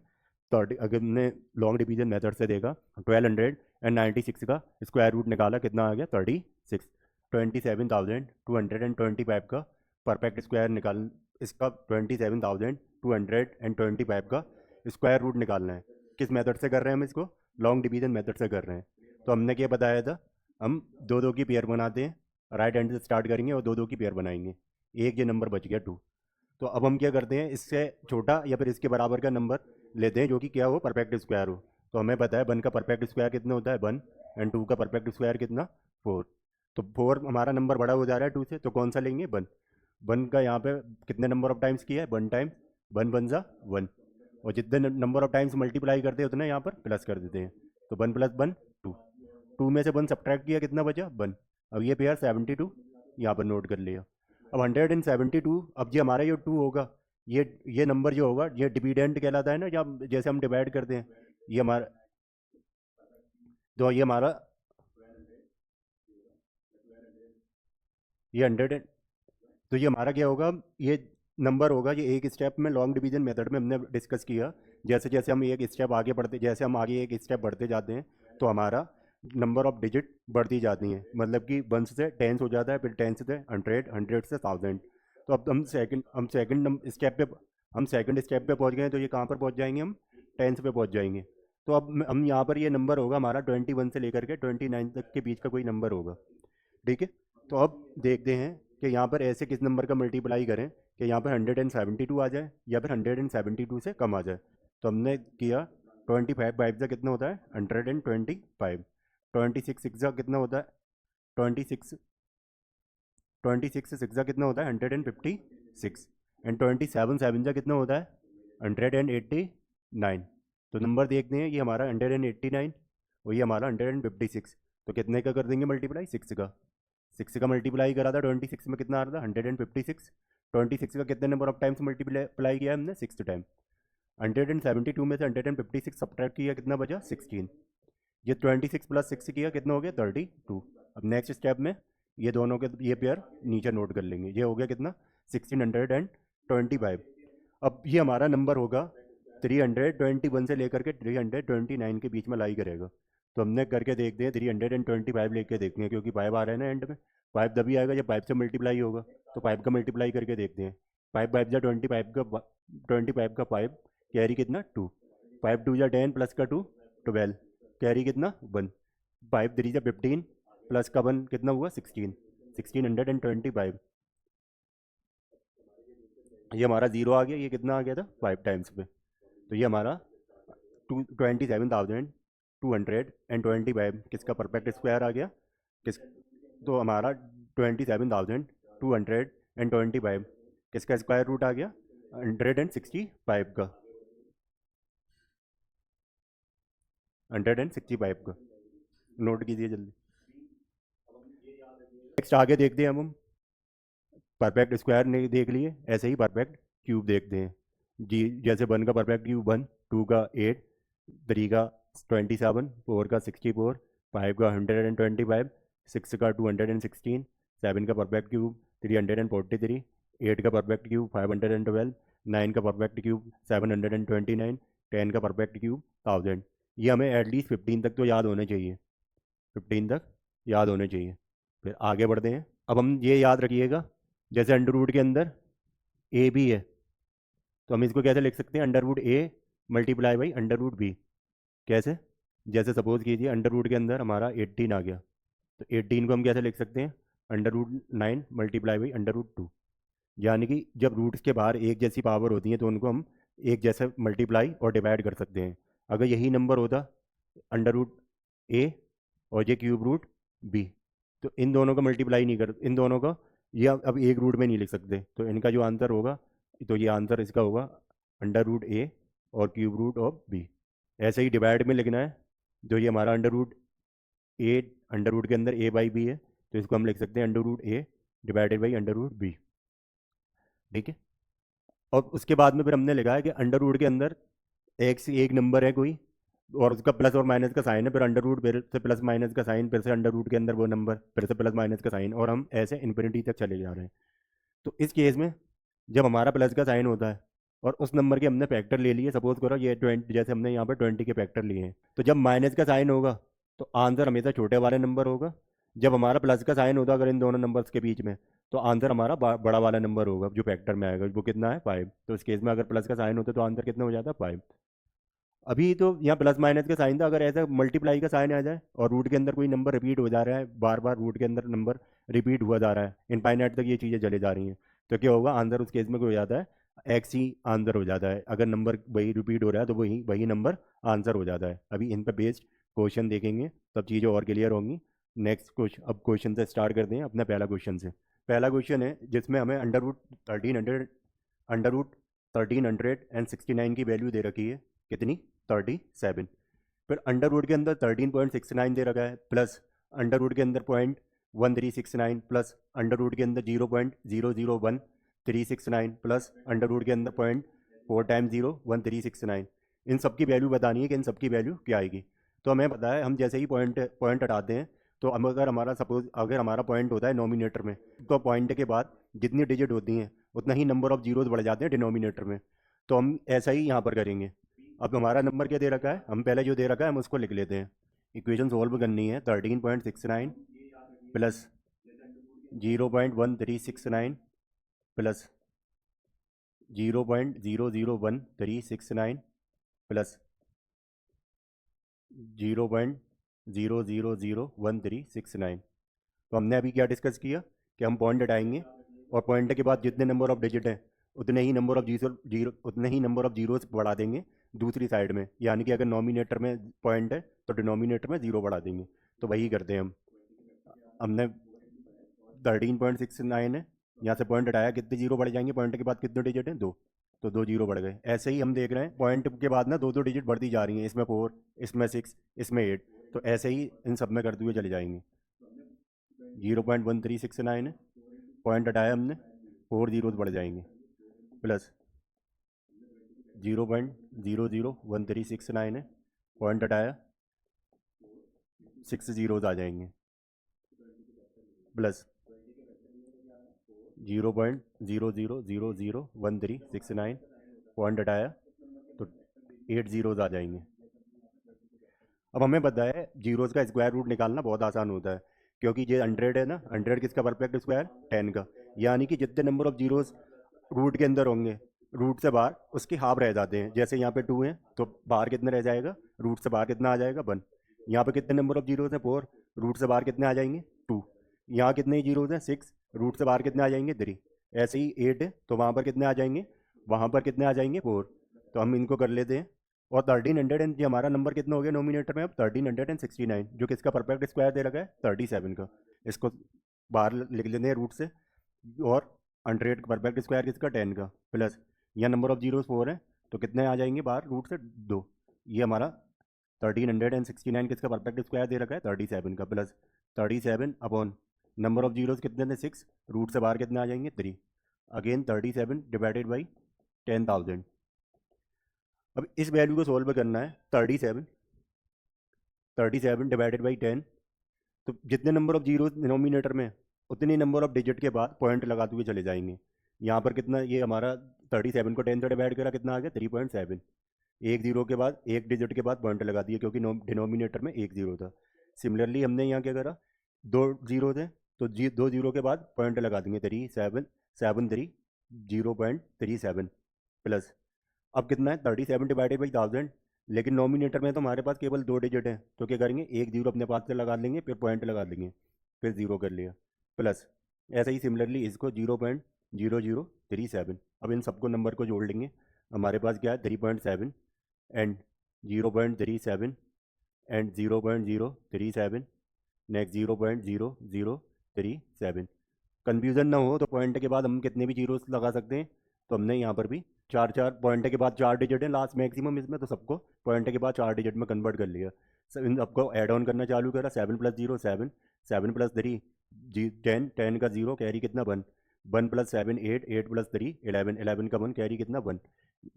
तो अगर हमने लॉन्ग डिवीजन मेथड से देखा 1296 का स्क्वायर रूट निकाला कितना आ गया 36। 27,225 का परफेक्ट स्क्वायर निकाल, इसका 27,225 का स्क्वायर रूट निकालना है। किस मेथड से कर रहे हैं हम इसको, लॉन्ग डिवीजन मेथड से कर रहे हैं। तो हमने क्या बताया था, हम दो दो की पेयर बनाते हैं, राइट हैंड से स्टार्ट करेंगे और दो दो की पेयर बनाएंगे। एक ये नंबर बच गया 2। तो अब हम क्या करते हैं, इससे छोटा या फिर इसके बराबर का नंबर लेते हैं जो कि क्या हो परफेक्ट स्क्वायर हो। तो हमें पता है 1 का परफेक्ट स्क्वायर कितना होता है 1, एंड 2 का परफेक्ट स्क्वायर कितना 4। तो 4 हमारा नंबर बड़ा हो जा रहा है 2 से, तो कौन सा लेंगे 1। 1 का यहाँ पे कितने नंबर ऑफ टाइम्स किया है 1 टाइम, 1 1 जा 1, और जितने नंबर ऑफ टाइम्स मल्टीप्लाई करते हैं उतने यहाँ पर प्लस कर देते हैं। तो 1 + 1 2, 2 में से 1 सब्ट्रैक्ट किया कितना बचा 1। अब ये पेयर 72 यहाँ पर नोट कर लिया। अब 172, अब ये हमारा ये 2 होगा, ये नंबर जो होगा ये डिविडेंड कहलाता है ना, जब जैसे हम डिवाइड करते हैं। ये हमारा, तो ये हमारा ये 100, तो ये हमारा क्या होगा, ये नंबर होगा। ये एक स्टेप में लॉन्ग डिवीजन मेथड में हमने डिस्कस किया, जैसे जैसे हम एक स्टेप आगे बढ़ते, जैसे हम आगे एक स्टेप बढ़ते जाते हैं तो हमारा नंबर ऑफ डिजिट बढ़ती जाती हैं। मतलब कि 1 से 10 हो जाता है, फिर 10 से 100, 100 से 1000। तो अब हम सेकंड स्टेप पे, हम सेकंड स्टेप पे पहुंच गए हैं, तो ये कहाँ पर पहुंच जाएंगे हम 10 पे पहुंच जाएंगे। तो अब हम यहाँ पर ये नंबर होगा हमारा 21 से लेकर के 29 तक के बीच का कोई नंबर होगा। ठीक है। तो अब देखते हैं कि यहाँ पर ऐसे किस नंबर का मल्टीप्लाई करें कि यहाँ पर 172 आ जाए या फिर 172 से कम आ जाए। तो हमने किया 25 5 से कितना होता है 125, 26 6 से कितना होता है 26, 26 से 6 से कितना होता है 156, एंड 27 7 से कितना होता है 189। तो नंबर देखते हैं, ये हमारा 189 और ये हमारा 156। तो कितने का कर देंगे मल्टीप्लाई 6 का। 6 का मल्टीप्लाई करा था 26 में कितना आ रहा था 156। 26 का कितने नंबर ऑफ टाइम्स मल्टीप्लाई किया हमने 6 टाइम। 172 में से 156 सब्ट्रैक्ट किया कितना बचा 16। ये 26 + 6 किया कितना हो गया 32। अब नेक्स्ट स्टेप में ये दोनों के ये पेयर नीचे नोट कर लेंगे, ये हो गया कितना 1625। अब ये हमारा नंबर होगा 321 से लेकर के 329 के बीच में लाई करेगा। तो हमने करके देखते हैं 325 लेके देखते हैं, क्योंकि 5 आ रहा है ना एंड में, 5 तभी आएगा जब 5 से मल्टीप्लाई होगा। तो 5 का मल्टीप्लाई करके देखते हैं। 5 5 जा 25 का 5 कैरी कितना 2, 5 2 जा 10 प्लस का 2 12 कैरी कितना 1, 5 3 जा 15 प्लस का 1 कितना हुआ 16, 1625। ये हमारा जीरो आ गया, ये कितना आ गया था 5 टाइम्स पे। तो ये हमारा 27,225 27,225 किसका परफेक्ट स्क्वायर आ गया किस तो हमारा 27,225 किसका स्क्वायर रूट आ गया 165 का 165 का नोट कीजिए जल्दी। नेक्स्ट आगे देखते हैं हम परफेक्ट स्क्वायर नहीं देख लिए, ऐसे ही परफेक्ट क्यूब देखते हैं जी। जैसे 1 का परफेक्ट क्यूब 1, 2 का 8, 3 का 27, 4 का 64, 5 का 125, 6 का 216, 7 का परफेक्ट क्यूब 343, 8 का परफेक्ट क्यूब 512, 9 का परफेक्ट क्यूब 729, 10 का परफेक्ट क्यूब 1000। ये हमें एटलीस्ट 15 तक तो याद होने चाहिए, 15 तक याद होने चाहिए। फिर आगे बढ़ते हैं। अब हम ये याद रखिएगा, जैसे अंडर रूट के अंदर ए भी है तो हम इसको कैसे लिख सकते हैं, under root A multiply by under root B. कैसे, जैसे सपोज कीजिए अंडर रूट के अंदर हमारा 18 आ गया तो 18 को हम कैसे लिख सकते हैं, under root 9 multiply by under root 2। यानी कि जब रूट्स के बाहर एक जैसी पावर होती है तो उनको हम एक जैसे मल्टीप्लाई और डिवाइड कर सकते हैं। अगर यही नंबर होता अंडर रूट ए और ये क्यूब रूट बी तो इन दोनों का मल्टीप्लाई नहीं कर, इन दोनों का ये अब एक रूट में नहीं लिख सकते, तो इनका जो आंसर होगा तो ये आंसर इसका होगा अंडर रूट ए और क्यूब रूट ऑफ बी। ऐसे ही डिवाइड में लिखना है, जो ये हमारा under root A under root के अंदर ए बाई बी है तो इसको हम लिख सकते हैं under root A divided by under root B. ठीक है, और उसके बाद में फिर हमने लिखा है कि अंडर रूट के अंदर एक से एक नंबर है कोई और उसका प्लस और माइनस का साइन है, फिर अंडर रूट फिर से प्लस माइनस का साइन, फिर से अंडर रूट के अंदर वो नंबर, फिर से प्लस माइनस का साइन, और हम ऐसे इन्फिनिटी तक चले जा रहे हैं। तो इस केस में जब हमारा प्लस का साइन होता है और उस नंबर के हमने फैक्टर ले लिए, सपोज करो ये 20, जैसे हमने यहाँ पर 20 के फैक्टर लिए हैं, तो जब माइनस का साइन होगा तो आंसर हमेशा छोटे वाले नंबर होगा। जब हमारा प्लस का साइन होगा अगर इन दोनों नंबर्स के बीच में तो आंसर हमारा बड़ा वाला नंबर होगा जो फैक्टर में आएगा, वो कितना है 5। तो इस केस में अगर प्लस का साइन होता है तो आंसर कितना हो जाता है 5। अभी तो यहाँ प्लस माइनस का साइन था, अगर ऐसा मल्टीप्लाई का साइन आ जाए और रूट के अंदर कोई नंबर रिपीट हो जा रहा है, बार बार रूट के अंदर नंबर रिपीट हुआ जा रहा है, इनफाइनाइट तक ये चीज़ें चली जा रही हैं, तो क्या होगा आंसर उस केस में क्या हो जाता है, एक्स ही आंसर हो जाता है। अगर नंबर वही रिपीट हो रहा है तो वही वही नंबर आंसर हो जाता है। अभी इन पर बेस्ड क्वेश्चन देखेंगे तब चीज़ें और क्लियर होंगी। नेक्स्ट क्वेश्चन, अब क्वेश्चन से स्टार्ट करते हैं अपना पहला क्वेश्चन से। पहला क्वेश्चन है जिसमें हमें अंडर रूट 1369 की वैल्यू दे रखी है, कितनी 37। फिर अंडर रूट के अंदर 13.69 दे रखा है, प्लस अंडर रूट के अंदर 0.1369, प्लस अंडर रूट के अंदर 0.001369, प्लस अंडर रूट के अंदर 0.4 टाइम्स 01369। इन सब की वैल्यू बतानी है कि इन सब की वैल्यू क्या आएगी। तो हमें पता है हम जैसे ही पॉइंट पॉइंट हटाते हैं तो हम अगर हमारा सपोज अगर हमारा पॉइंट होता है नोमिनेटर में तो पॉइंट के बाद जितनी डिजिट होती हैं उतना ही नंबर ऑफ जीरोज बढ़ जाते हैं डिनोमिनेटर में। तो हम ऐसा ही यहाँ पर करेंगे। अब हमारा नंबर क्या दे रखा है, हम पहले जो दे रखा है हम उसको लिख लेते हैं। इक्वेशन सोल्व करनी है, 13.69 प्लस 0.1369 प्लस 0.001369 प्लस 0.000139। तो हमने अभी क्या डिस्कस किया कि हम पॉइंट हटाएंगे और पॉइंट के बाद जितने नंबर ऑफ डिजिट हैं उतने ही नंबर ऑफ जीरोस बढ़ा देंगे दूसरी साइड में, यानी कि अगर नॉमिनेटर में पॉइंट है तो डिनोमिनेटर में जीरो बढ़ा देंगे। तो वही करते हैं हम। हमने 13.69 है, यहाँ से पॉइंट हटाया, कितने जीरो बढ़ जाएंगे, पॉइंट के बाद कितने डिजिट हैं 2, तो 2 जीरो बढ़ गए। ऐसे ही हम देख रहे हैं पॉइंट के बाद ना 2 डिजिट बढ़ती जा रही हैं, इसमें 4, इसमें 6, इसमें 8, तो ऐसे ही इन सब में करते हुए चले जाएंगे। 0.1369 है, पॉइंट हटाया हमने, 4 जीरोज बढ़ जाएंगे, प्लस 0.001369 है, पॉइंट हटाया 6 जीरोज आ जाएंगे, प्लस 0.00001369, पॉइंट हटाया तो 8 जीरोज आ जाएंगे। अब हमें पता है जीरोज का स्क्वायर रूट निकालना बहुत आसान होता है, क्योंकि ये 100 है ना, 100 किसका परफेक्ट स्क्वायर 10 का, यानी कि जितने नंबर ऑफ जीरोज रूट के अंदर होंगे रूट से बाहर उसके हाफ रह जाते हैं। जैसे यहाँ पे 2 है तो बाहर कितना रह जाएगा, रूट से बाहर कितना आ जाएगा 1। यहाँ पे कितने नंबर ऑफ जीरोज हैं 4, रूट से बाहर कितने आ जाएंगे 2। यहाँ कितने जीरोज हैं 6, रूट से बाहर कितने आ जाएंगे 3। ऐसे ही 8 है तो वहाँ पर कितने आ जाएंगे, वहाँ पर कितने आ जाएंगे 4। तो हम इनको कर लेते हैं, और 1300 एंड जो हमारा नंबर कितना हो गया नोमिनेटर में अब 1369, जो किसका परफेक्ट स्क्वायर दे रखा है 37 का। इसको बाहर लिख लेते हैं रूट से। और 100 का परफेक्ट स्क्वायर किसका 10 का, प्लस यहाँ नंबर ऑफ जीरो 4 है तो कितने आ जाएंगे बाहर रूट से 2। ये हमारा 1369 किसका परफेक्ट स्क्वायर दे रखा है 37 का, plus 37 upon number of zeros कितने थे 6, रूट से बाहर कितने आ जाएंगे 3। Again 37 divided by 10,000। अब इस वैल्यू को सोल्व करना है 37 डिवाइडेड बाई 10। तो जितने नंबर ऑफ जीरो डिनोमिनेटर में उतने नंबर ऑफ डिजिट के बाद पॉइंट लगाते हुए चले जाएंगे। यहाँ पर कितना, ये हमारा 37 को 10 से डिवाइड करा कितना आ गया 3.7। एक जीरो के बाद एक डिजिट के बाद पॉइंट लगा दिए क्योंकि डिनोमिनेटर में एक जीरो था। सिमिलरली हमने यहाँ क्या करा, दो जीरो थे तो दो जीरो के बाद पॉइंट लगा देंगे 3 0.37 प्लस। अब कितना है 37 डिवाइडेड बाई 1000, लेकिन नॉमिनेटर में तो हमारे पास केवल दो डिजिट है तो क्या करेंगे एक जीरो अपने पास से लगा लेंगे फिर पॉइंट लगा देंगे फिर जीरो कर लिया प्लस। ऐसे ही सिमिलरली इसको 0.0037। अब इन सबको नंबर को जोड़ लेंगे, हमारे पास क्या है 3.7 एंड 0.37 एंड 0.037 नेक्स्ट 0.0037। कन्फ्यूज़न ना हो तो पॉइंट के बाद हम कितने भी जीरोस लगा सकते हैं। तो हमने यहाँ पर भी चार चार पॉइंट के बाद चार डिजिट है लास्ट मैक्सिमम इसमें, तो सबको पॉइंट के बाद चार डिजिट में कन्वर्ट कर लिया। इन सबको ऐड ऑन करना चालू करा, 7 + 0 7, 7 + 3 10, 10 का 0 कैरी कितना 1, 1 + 7 8, 8 + 3 11, 11 का 1 कैरी कितना 1,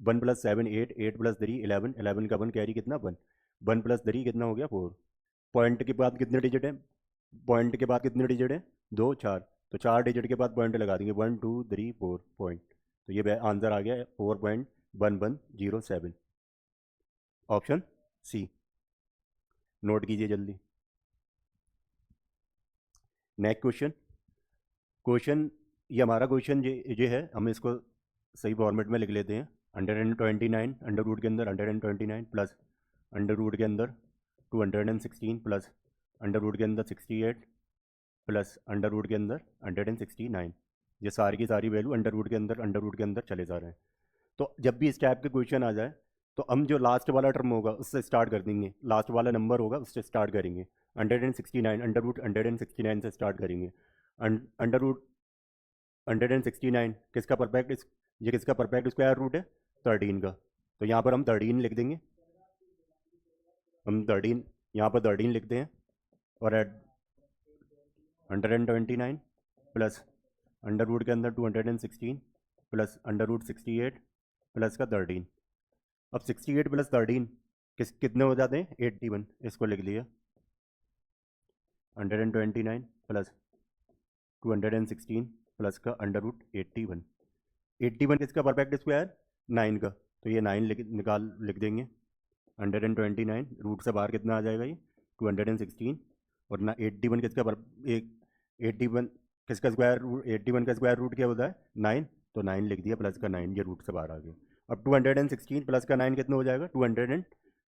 1 + 7 8, 8 + 3 11, 11 का 1 कैरी कितना 1, 1 + 3 कितना हो गया 4। पॉइंट के बाद कितने डिजिट है, पॉइंट के बाद कितने डिजिट है 2 4, तो चार डिजिट के बाद पॉइंट लगा देंगे 1 2 3 4 पॉइंट। तो ये आंसर आ गया 4.1107, ऑप्शन सी। नोट कीजिए जल्दी। Next question. क्वेश्चन ये हमारा क्वेश्चन ये है, हम इसको सही फॉर्मेट में लिख लेते हैं। 129 अंडर रूट के अंदर 129 प्लस अंडर रूट के अंदर 216 प्लस अंडर रूट के अंदर 68 प्लस अंडर रूट के अंदर 169। ये सारी की सारी वैल्यू अंडर रूट के अंदर चले जा रहे हैं। तो जब भी इस टाइप के क्वेश्चन आ जाए तो हम जो लास्ट वाला टर्म होगा उससे स्टार्ट कर देंगे, लास्ट वाला नंबर होगा उससे स्टार्ट करेंगे। 169 अंडर रूट 169 से स्टार्ट करेंगे। अंडर रूट 169 किसका परफेक्ट, ये किसका परफेक्ट स्क्वायर रूट है 13 का, तो यहाँ पर हम 13 लिख देंगे। हम 13 यहाँ पर 13 लिखते हैं और एट 129 प्लस अंडर रूट के अंदर 216 प्लस अंडर रूट 68 प्लस का 13। अब 68 प्लस 13 कितने हो जाते हैं 81, इसको लिख लिया। 129 प्लस 216 प्लस का अंडर रूट 81। 81 किसका परफेक्ट स्क्वायर 9 का, तो ये 9 लिख देंगे। 129 रूट से बाहर कितना आ जाएगा ये 216, और ना 81 किसका 81 किसका स्क्वायर, 81 का स्क्वायर रूट क्या होता है 9, तो 9 लिख दिया प्लस का 9, ये रूट से बाहर आ गया। अब 216 प्लस का 9 कितना हो जाएगा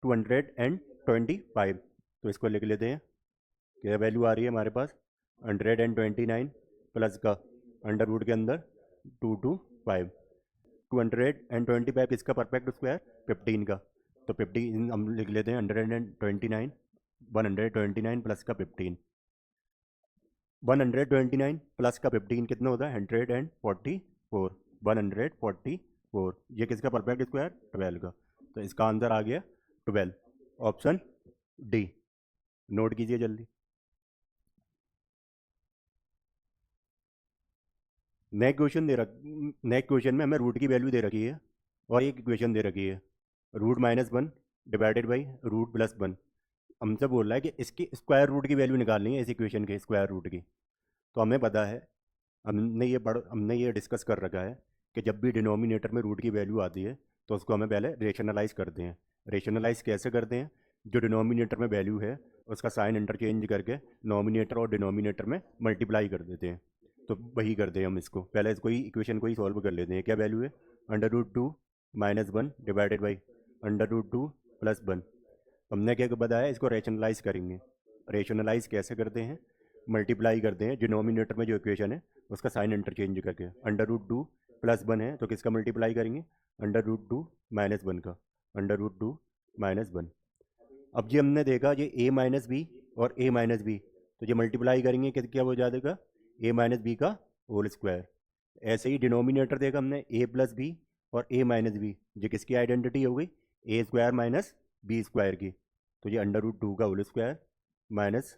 225, तो इसको लिख लेते हैं। क्या वैल्यू आ रही है हमारे पास 129 प्लस का अंडर रूट के अंदर 225। 225 किसका परफेक्ट स्क्वायर 15 का, तो 15 हम लिख लेते हैं 129 प्लस का 15। 129 प्लस का 15 कितना होता है 144, 144। ये किसका परफेक्ट स्क्वायर 12 का, तो इसका आंसर आ गया 12, ऑप्शन डी। नोट कीजिए जल्दी। नेक्स्ट क्वेश्चन में हमें रूट की वैल्यू दे रखी है और एक इक्वेशन दे रखी है √-1 डिवाइडेड बाई √+1। हमसे बोल रहा है कि इसकी स्क्वायर रूट की वैल्यू निकालनी है इस इक्वेशन के स्क्वायर रूट की। तो हमें पता है, हमने ये डिस्कस कर रखा है कि जब भी डिनोमिनेटर में रूट की वैल्यू आती है तो उसको हमें पहले रेशनलाइज करते हैं। रेशनलाइज कैसे करते हैं, जो डिनोमिनेटर में वैल्यू है उसका साइन इंटरचेंज करके नोमिनेटर और डिनोमिनेटर में मल्टीप्लाई कर देते हैं। तो वही करते हैं हम इसको, पहले इसको ही इक्वेशन को ही सॉल्व कर लेते हैं। क्या वैल्यू है √2 - 1 डिवाइडेड बाई √2 + 1। हमने क्या बताया, इसको रेशनलाइज करेंगे। रेशनलाइज कैसे करते हैं, मल्टीप्लाई करते हैं डिनोमिनेटर में जो इक्वेशन है उसका साइन इंटरचेंज करके। √2 + 1 है तो किसका मल्टीप्लाई करेंगे √2 - 1 का, √2 माइनस वन। अब ये हमने देखा ये a माइनस बी और a माइनस बी, तो ये मल्टीप्लाई करेंगे क्या हो जाएगा, a माइनस बी का होल स्क्वायर। ऐसे ही डिनोमिनेटर देखा हमने a प्लस बी और a माइनस बी, ये किसकी आइडेंटिटी हो गई, A square minus B square की। तो ये अंडर रूट टू का होल स्क्वायर माइनस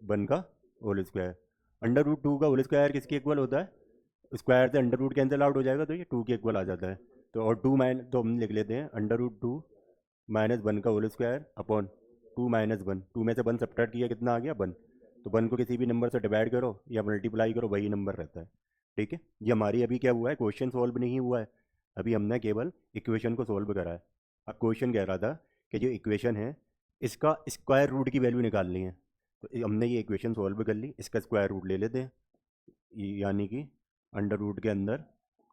वन का whole square. Under root two का होल स्क्वायर किसके इक्वल होता है, स्क्वायर से अंडर रूट कैंसिल आउट हो जाएगा तो ये टू के इक्वल आ जाता है। तो और टू माइन तो हम लिख लेते हैं under root two minus one का whole square upon two minus one, two में से वन सब्ट्रैक्ट किया कितना आ गया वन। तो वन को किसी भी नंबर से डिवाइड करो या मल्टीप्लाई करो वही नंबर रहता है। ठीक है, ये हमारी अभी क्या हुआ है, क्वेश्चन सॉल्व नहीं हुआ है, अभी हमने केवल इक्वेशन को सॉल्व करा है। अब क्वेश्चन कह रहा था कि जो इक्वेशन है इसका स्क्वायर रूट की वैल्यू निकालनी है, तो हमने ये इक्वेशन सॉल्व कर ली, इसका स्क्वायर रूट ले लेते हैं, यानी कि अंडर रूट के अंदर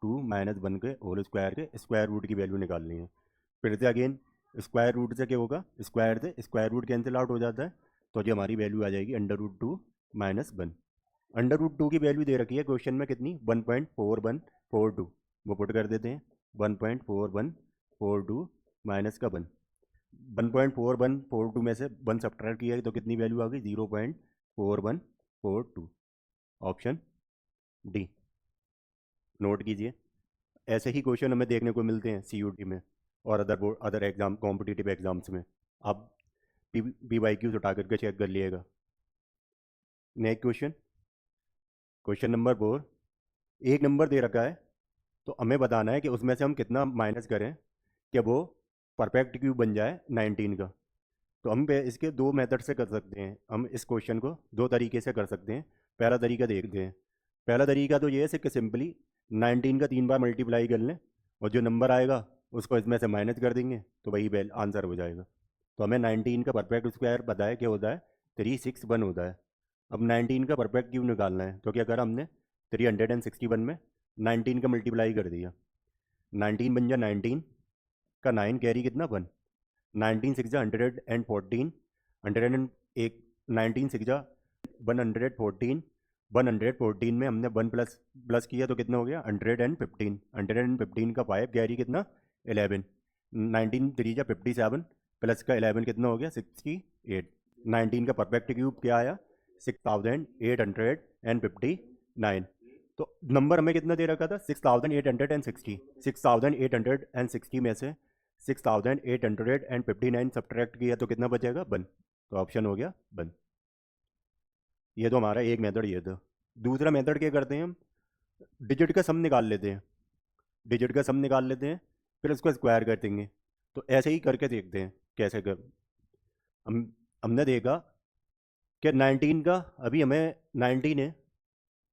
टू माइनस वन के होल स्क्वायर के स्क्वायर रूट की वैल्यू निकालनी है। फिर से अगेन स्क्वायर रूट से क्या होगा, स्क्वायर से स्क्वायर रूट कैंसिल आउट हो जाता है, तो जो हमारी वैल्यू आ जाएगी under root two minus one. Under root two की वैल्यू दे रखी है क्वेश्चन में कितनी, 1.4142, वो पुट कर देते हैं 1.4142 माइनस का वन। 1.4142 में से वन सब्ट्रैक्ट किया तो कितनी वैल्यू आ गई, 0.4142, ऑप्शन डी। नोट कीजिए, ऐसे ही क्वेश्चन हमें देखने को मिलते हैं CUT में और अदर एग्जाम कॉम्पिटिटिव एग्जाम्स में। आप PYQs उठा करके चेक कर लिएगा। नेक्स्ट क्वेश्चन, क्वेश्चन नंबर 4, एक नंबर दे रखा है तो हमें बताना है कि उसमें से हम कितना माइनस करें कि वो परफेक्ट क्यूब बन जाए 19 का। तो हम इसके दो मेथड से कर सकते हैं, हम इस क्वेश्चन को दो तरीके से कर सकते हैं। पहला तरीका देखते हैं, पहला तरीका तो ये है कि सिंपली 19 का 3 बार मल्टीप्लाई कर लें और जो नंबर आएगा उसको इसमें से माइनस कर देंगे तो वही आंसर हो जाएगा। तो हमें 19 का परफेक्ट स्क्वायर पता है क्या होता है, 361 होता है। अब 19 का परफेक्ट क्यूब निकालना है, तो क्या करा हमने 361 में 19 का मल्टीप्लाई कर दिया, 19 बन जा 19 का 9 कैरी कितना 1, 19 सिक्स जा 114, 101, 19 सिक्स जा 114, 114 में हमने 1 प्लस प्लस किया तो कितना हो गया 115, 115 का 5 कैरी कितना 11, 19 थ्री जा 57 प्लस का 11 कितना हो गया 68। 19 का परफेक्ट क्यूब क्या आया 6859। तो नंबर हमें कितना दे रखा था 6860, 6860 में से 6859 सब्ट्रैक्ट किया तो कितना बचेगा 1, तो ऑप्शन हो गया 1। ये तो हमारा एक मेथड ये था। दूसरा मेथड क्या करते हैं, हम डिजिट का सम निकाल लेते हैं, डिजिट का सम निकाल लेते हैं फिर उसको स्क्वायर कर देंगे। तो ऐसे ही करके देखते हैं कैसे कर। हमने देखा कि 19 का अभी हमें 19 है,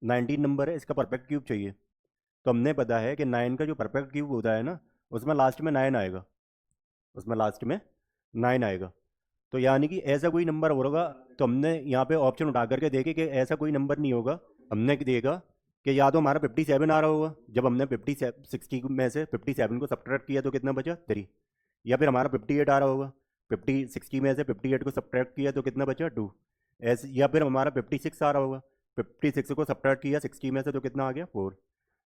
19 नंबर है, इसका परफेक्ट क्यूब चाहिए। तो हमने पता है कि 9 का जो परफेक्ट क्यूब होता है ना उसमें लास्ट में 9 आएगा, उसमें लास्ट में 9 आएगा। तो यानी कि ऐसा कोई नंबर होगा, तो हमने यहाँ पे ऑप्शन उठा करके देखे कि ऐसा कोई नंबर नहीं होगा। हमने देखा कि या तो हमारा 57 आ रहा होगा, जब हमने 60 में से 57 को सब्ट्रैक्ट किया तो कितना बचा 3, या फिर हमारा 58 आ रहा होगा, 60 में से 58 को सब्ट्रैक्ट किया तो कितना बचा 2, ऐसे। या फिर हमारा 56 आ रहा होगा, 56 को सब्ट्रैक्ट किया 60 में से तो कितना आ गया 4,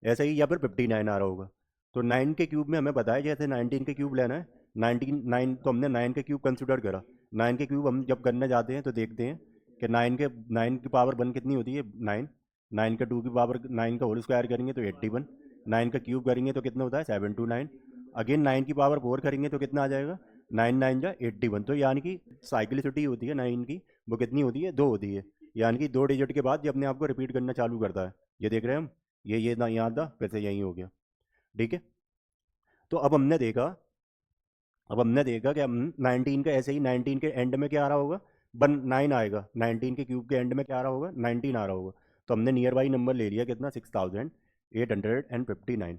ऐसे ही। या फिर 59 आ रहा होगा। तो 9 के क्यूब में हमें बताया जैसे 19 के क्यूब लेना है, 9 तो हमने 9 के क्यूब कंसिडर करा। 9 के क्यूब हम जब करने जाते हैं तो देखते हैं कि 9 की पावर 1 कितनी होती है 9, 9 का 2 की पावर 9 का होल स्क्वायर करेंगे तो 81, 9 का क्यूब करेंगे तो कितना होता है 729, अगेन 9 की पावर 4 करेंगे तो कितना आ जाएगा 9 9 जा 81। तो यानी कि साइक्लिसिटी होती है 9 की वो कितनी होती है 2 होती है, यानी कि 2 डिजिट के बाद ये अपने आप को रिपीट करना चालू करता है। ये देख रहे हैं हम, ये ना यहाँ था फिर से यहीं हो गया। ठीक है, तो अब हमने देखा कि हम 19 का ऐसे ही 19 के एंड में क्या आ रहा होगा 9 आएगा, 19 के क्यूब के एंड में क्या आ रहा होगा 19 आ रहा होगा। तो हमने नियर बाई नंबर ले लिया कितना 6859।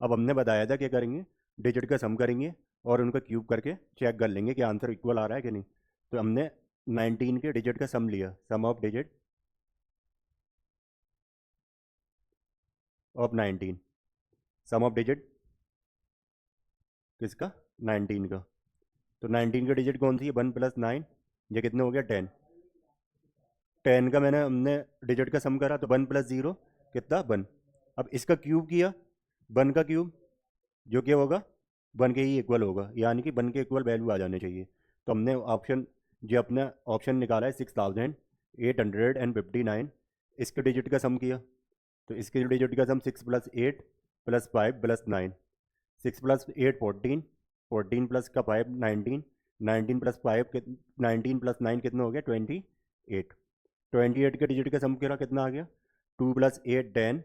अब हमने बताया था क्या करेंगे, डिजिट का सम करेंगे और उनका क्यूब करके चेक कर लेंगे कि आंसर इक्वल आ रहा है कि नहीं। तो हमने 19 के डिजिट का सम लिया, sum of digit of 19, sum of digit किसका 19 का। तो 19 का डिजिट कौन सी है 1 प्लस 9, ये कितने हो गया 10, 10 का हमने डिजिट का सम करा तो 1 प्लस 0 कितना 1। अब इसका क्यूब किया 1 का क्यूब जो क्या होगा वन के ही इक्वल होगा, यानी कि वन के इक्वल वैल्यू आ जाने चाहिए। तो हमने ऑप्शन जो अपना ऑप्शन निकाला है 6859, इसके डिजिट का सम किया। तो इसके डिजिट का सम 6 + 8 + 5 + 9, 6 + 8 14, 14 प्लस का 5 19, 19 + 5 19 + 9 कितना हो गया 28, 28 के डिजिट का सम करा कितना आ गया 2 + 8 10,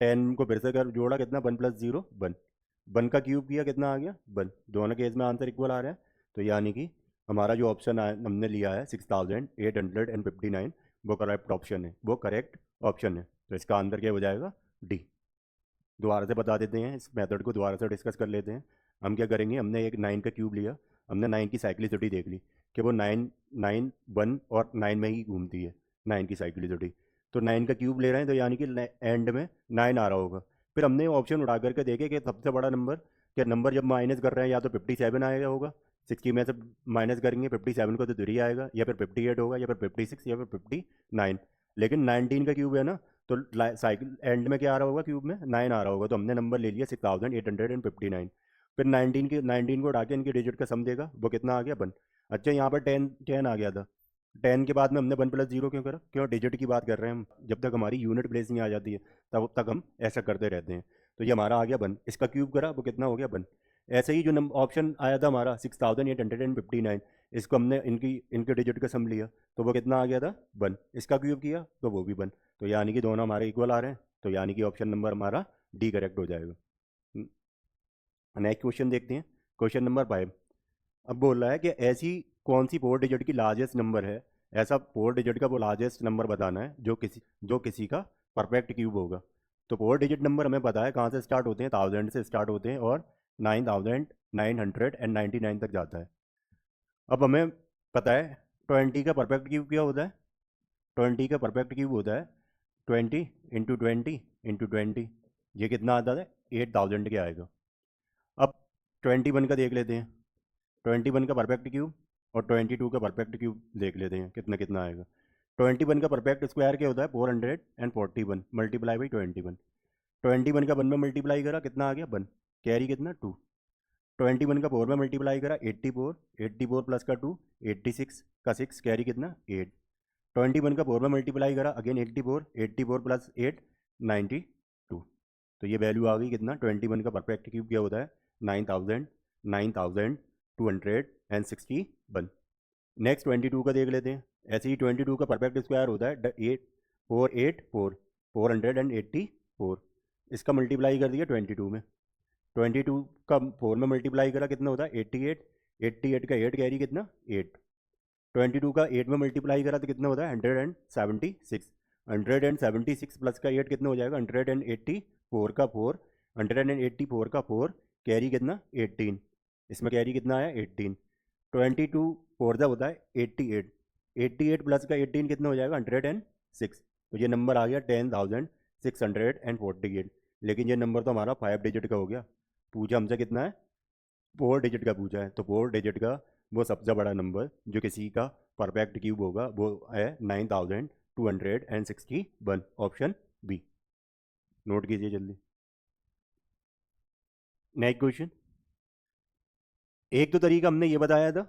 10 को फिर से कर जोड़ा कितना 1 + 0 1, 1 का क्यूब किया कितना आ गया 1, दोनों केस में आंसर इक्वल आ रहा है। तो यानी कि हमारा जो ऑप्शन हमने लिया है 6859 वो करेक्ट ऑप्शन है, वो करेक्ट ऑप्शन है। तो इसका आंसर क्या हो जाएगा डी। दोबारा से बता देते हैं, इस मेथड को दोबारा से डिस्कस कर लेते हैं। हम क्या करेंगे, हमने एक 9 का क्यूब लिया, हमने 9 की साइक्लिसिटी देख ली कि वो 9 9 1 और 9 में ही घूमती है 9 की साइक्लिसिटी। तो 9 का क्यूब ले रहे हैं तो यानी कि एंड में 9 आ रहा होगा। फिर हमने ऑप्शन उठा करके देखे कि सबसे बड़ा नंबर, क्या नंबर जब माइनस कर रहे हैं या तो 57 आएगा होगा, 60 में से माइनस करेंगे 57 को तो 3 आएगा, या फिर 58 होगा, या फिर 56, या फिर 59। लेकिन 19 का क्यूब है ना, तो साइकिल एंड में क्या आ रहा होगा क्यूब में 9 आ रहा होगा। तो हमने नंबर ले लिया 6859। फिर 19 को उठा के इनके डिजिट का सम देगा, वो कितना आ गया 1। अच्छा यहाँ पर 10 आ गया था, 10 के बाद में हमने 1 + 0 क्यों करा, क्यों डिजिट की बात कर रहे हैं हम, जब तक हमारी यूनिट प्लेस नहीं आ जाती है तब तक हम ऐसा करते रहते हैं। तो ये हमारा आ गया 1, इसका क्यूब करा वो कितना हो गया 1। ऐसे ही जो ऑप्शन आया था हमारा 6859, इसको हमने इनके डिजिट का सम लिया तो वो कितना आ गया था 1, इसका क्यूब किया तो वो भी 1। तो यानी कि दोनों हमारे इक्वल आ रहे हैं, तो यानी कि ऑप्शन नंबर हमारा डी करेक्ट हो जाएगा। नेक्स्ट क्वेश्चन देखते हैं, क्वेश्चन नंबर 5। अब बोल रहा है कि ऐसी कौन सी 4 डिजिट की लार्जेस्ट नंबर है, ऐसा 4 डिजिट का वो लार्जेस्ट नंबर बताना है जो किसी का परफेक्ट क्यूब होगा। तो 4 डिजिट नंबर हमें पता है कहाँ से स्टार्ट होते हैं, 1000 से स्टार्ट होते हैं और 9999 तक जाता है। अब हमें पता है 20 का परफेक्ट क्यूब क्या होता है, 20 का परफेक्ट क्यूब होता है 20 × 20 × 20, ये कितना आता है 8000 के आएगा। अब 21 का देख लेते हैं, 21 का परफेक्ट क्यूब और 22 का परफेक्ट क्यूब देख लेते हैं कितना कितना आएगा। 21 का परफेक्ट स्क्वायर क्या होता है 441 मल्टीप्लाई बाई 21, 21 का 1 में मल्टीप्लाई करा कितना आ गया 1, कैरी कितना 2, 21 का 4 में मल्टीप्लाई करा 84, 84 प्लस का 2 86 का 6 कैरी कितना 8, 21 का 4 में मल्टीप्लाई करा अगेन 84, 84 प्लस 8 92। तो ये वैल्यू आ गई कितना 21 का परफेक्ट क्यूब क्या होता है 9261। नेक्स्ट 22 का देख लेते हैं, ऐसे ही 22 का परफेक्ट स्क्वायर होता है 484, इसका मल्टीप्लाई कर दिया 22 में, 22 का 4 में मल्टीप्लाई करा कितना होता है 88, 88 का 8 कैरी कितना 8, 22 का 8 में मल्टीप्लाई करा तो कितना होता है 176, 176 प्लस का 8 कितना हो जाएगा 184 का 4, 184 का 4 कैरी कितना 18, इसमें कैरी कितना आया 18, 22 4 जब होता है 88, 88 प्लस का 18 कितना हो जाएगा 106। तो ये नंबर आ गया 10,648। लेकिन ये नंबर तो हमारा 5 डिजिट का हो गया, पूछा हमसे कितना है 4 डिजिट का पूछा है। तो 4 डिजिट का वो सबसे बड़ा नंबर जो किसी का परफेक्ट क्यूब होगा वो है 9261, ऑप्शन बी। नोट कीजिए जल्दी। नेक्स्ट क्वेश्चन, एक तो तरीका हमने ये बताया था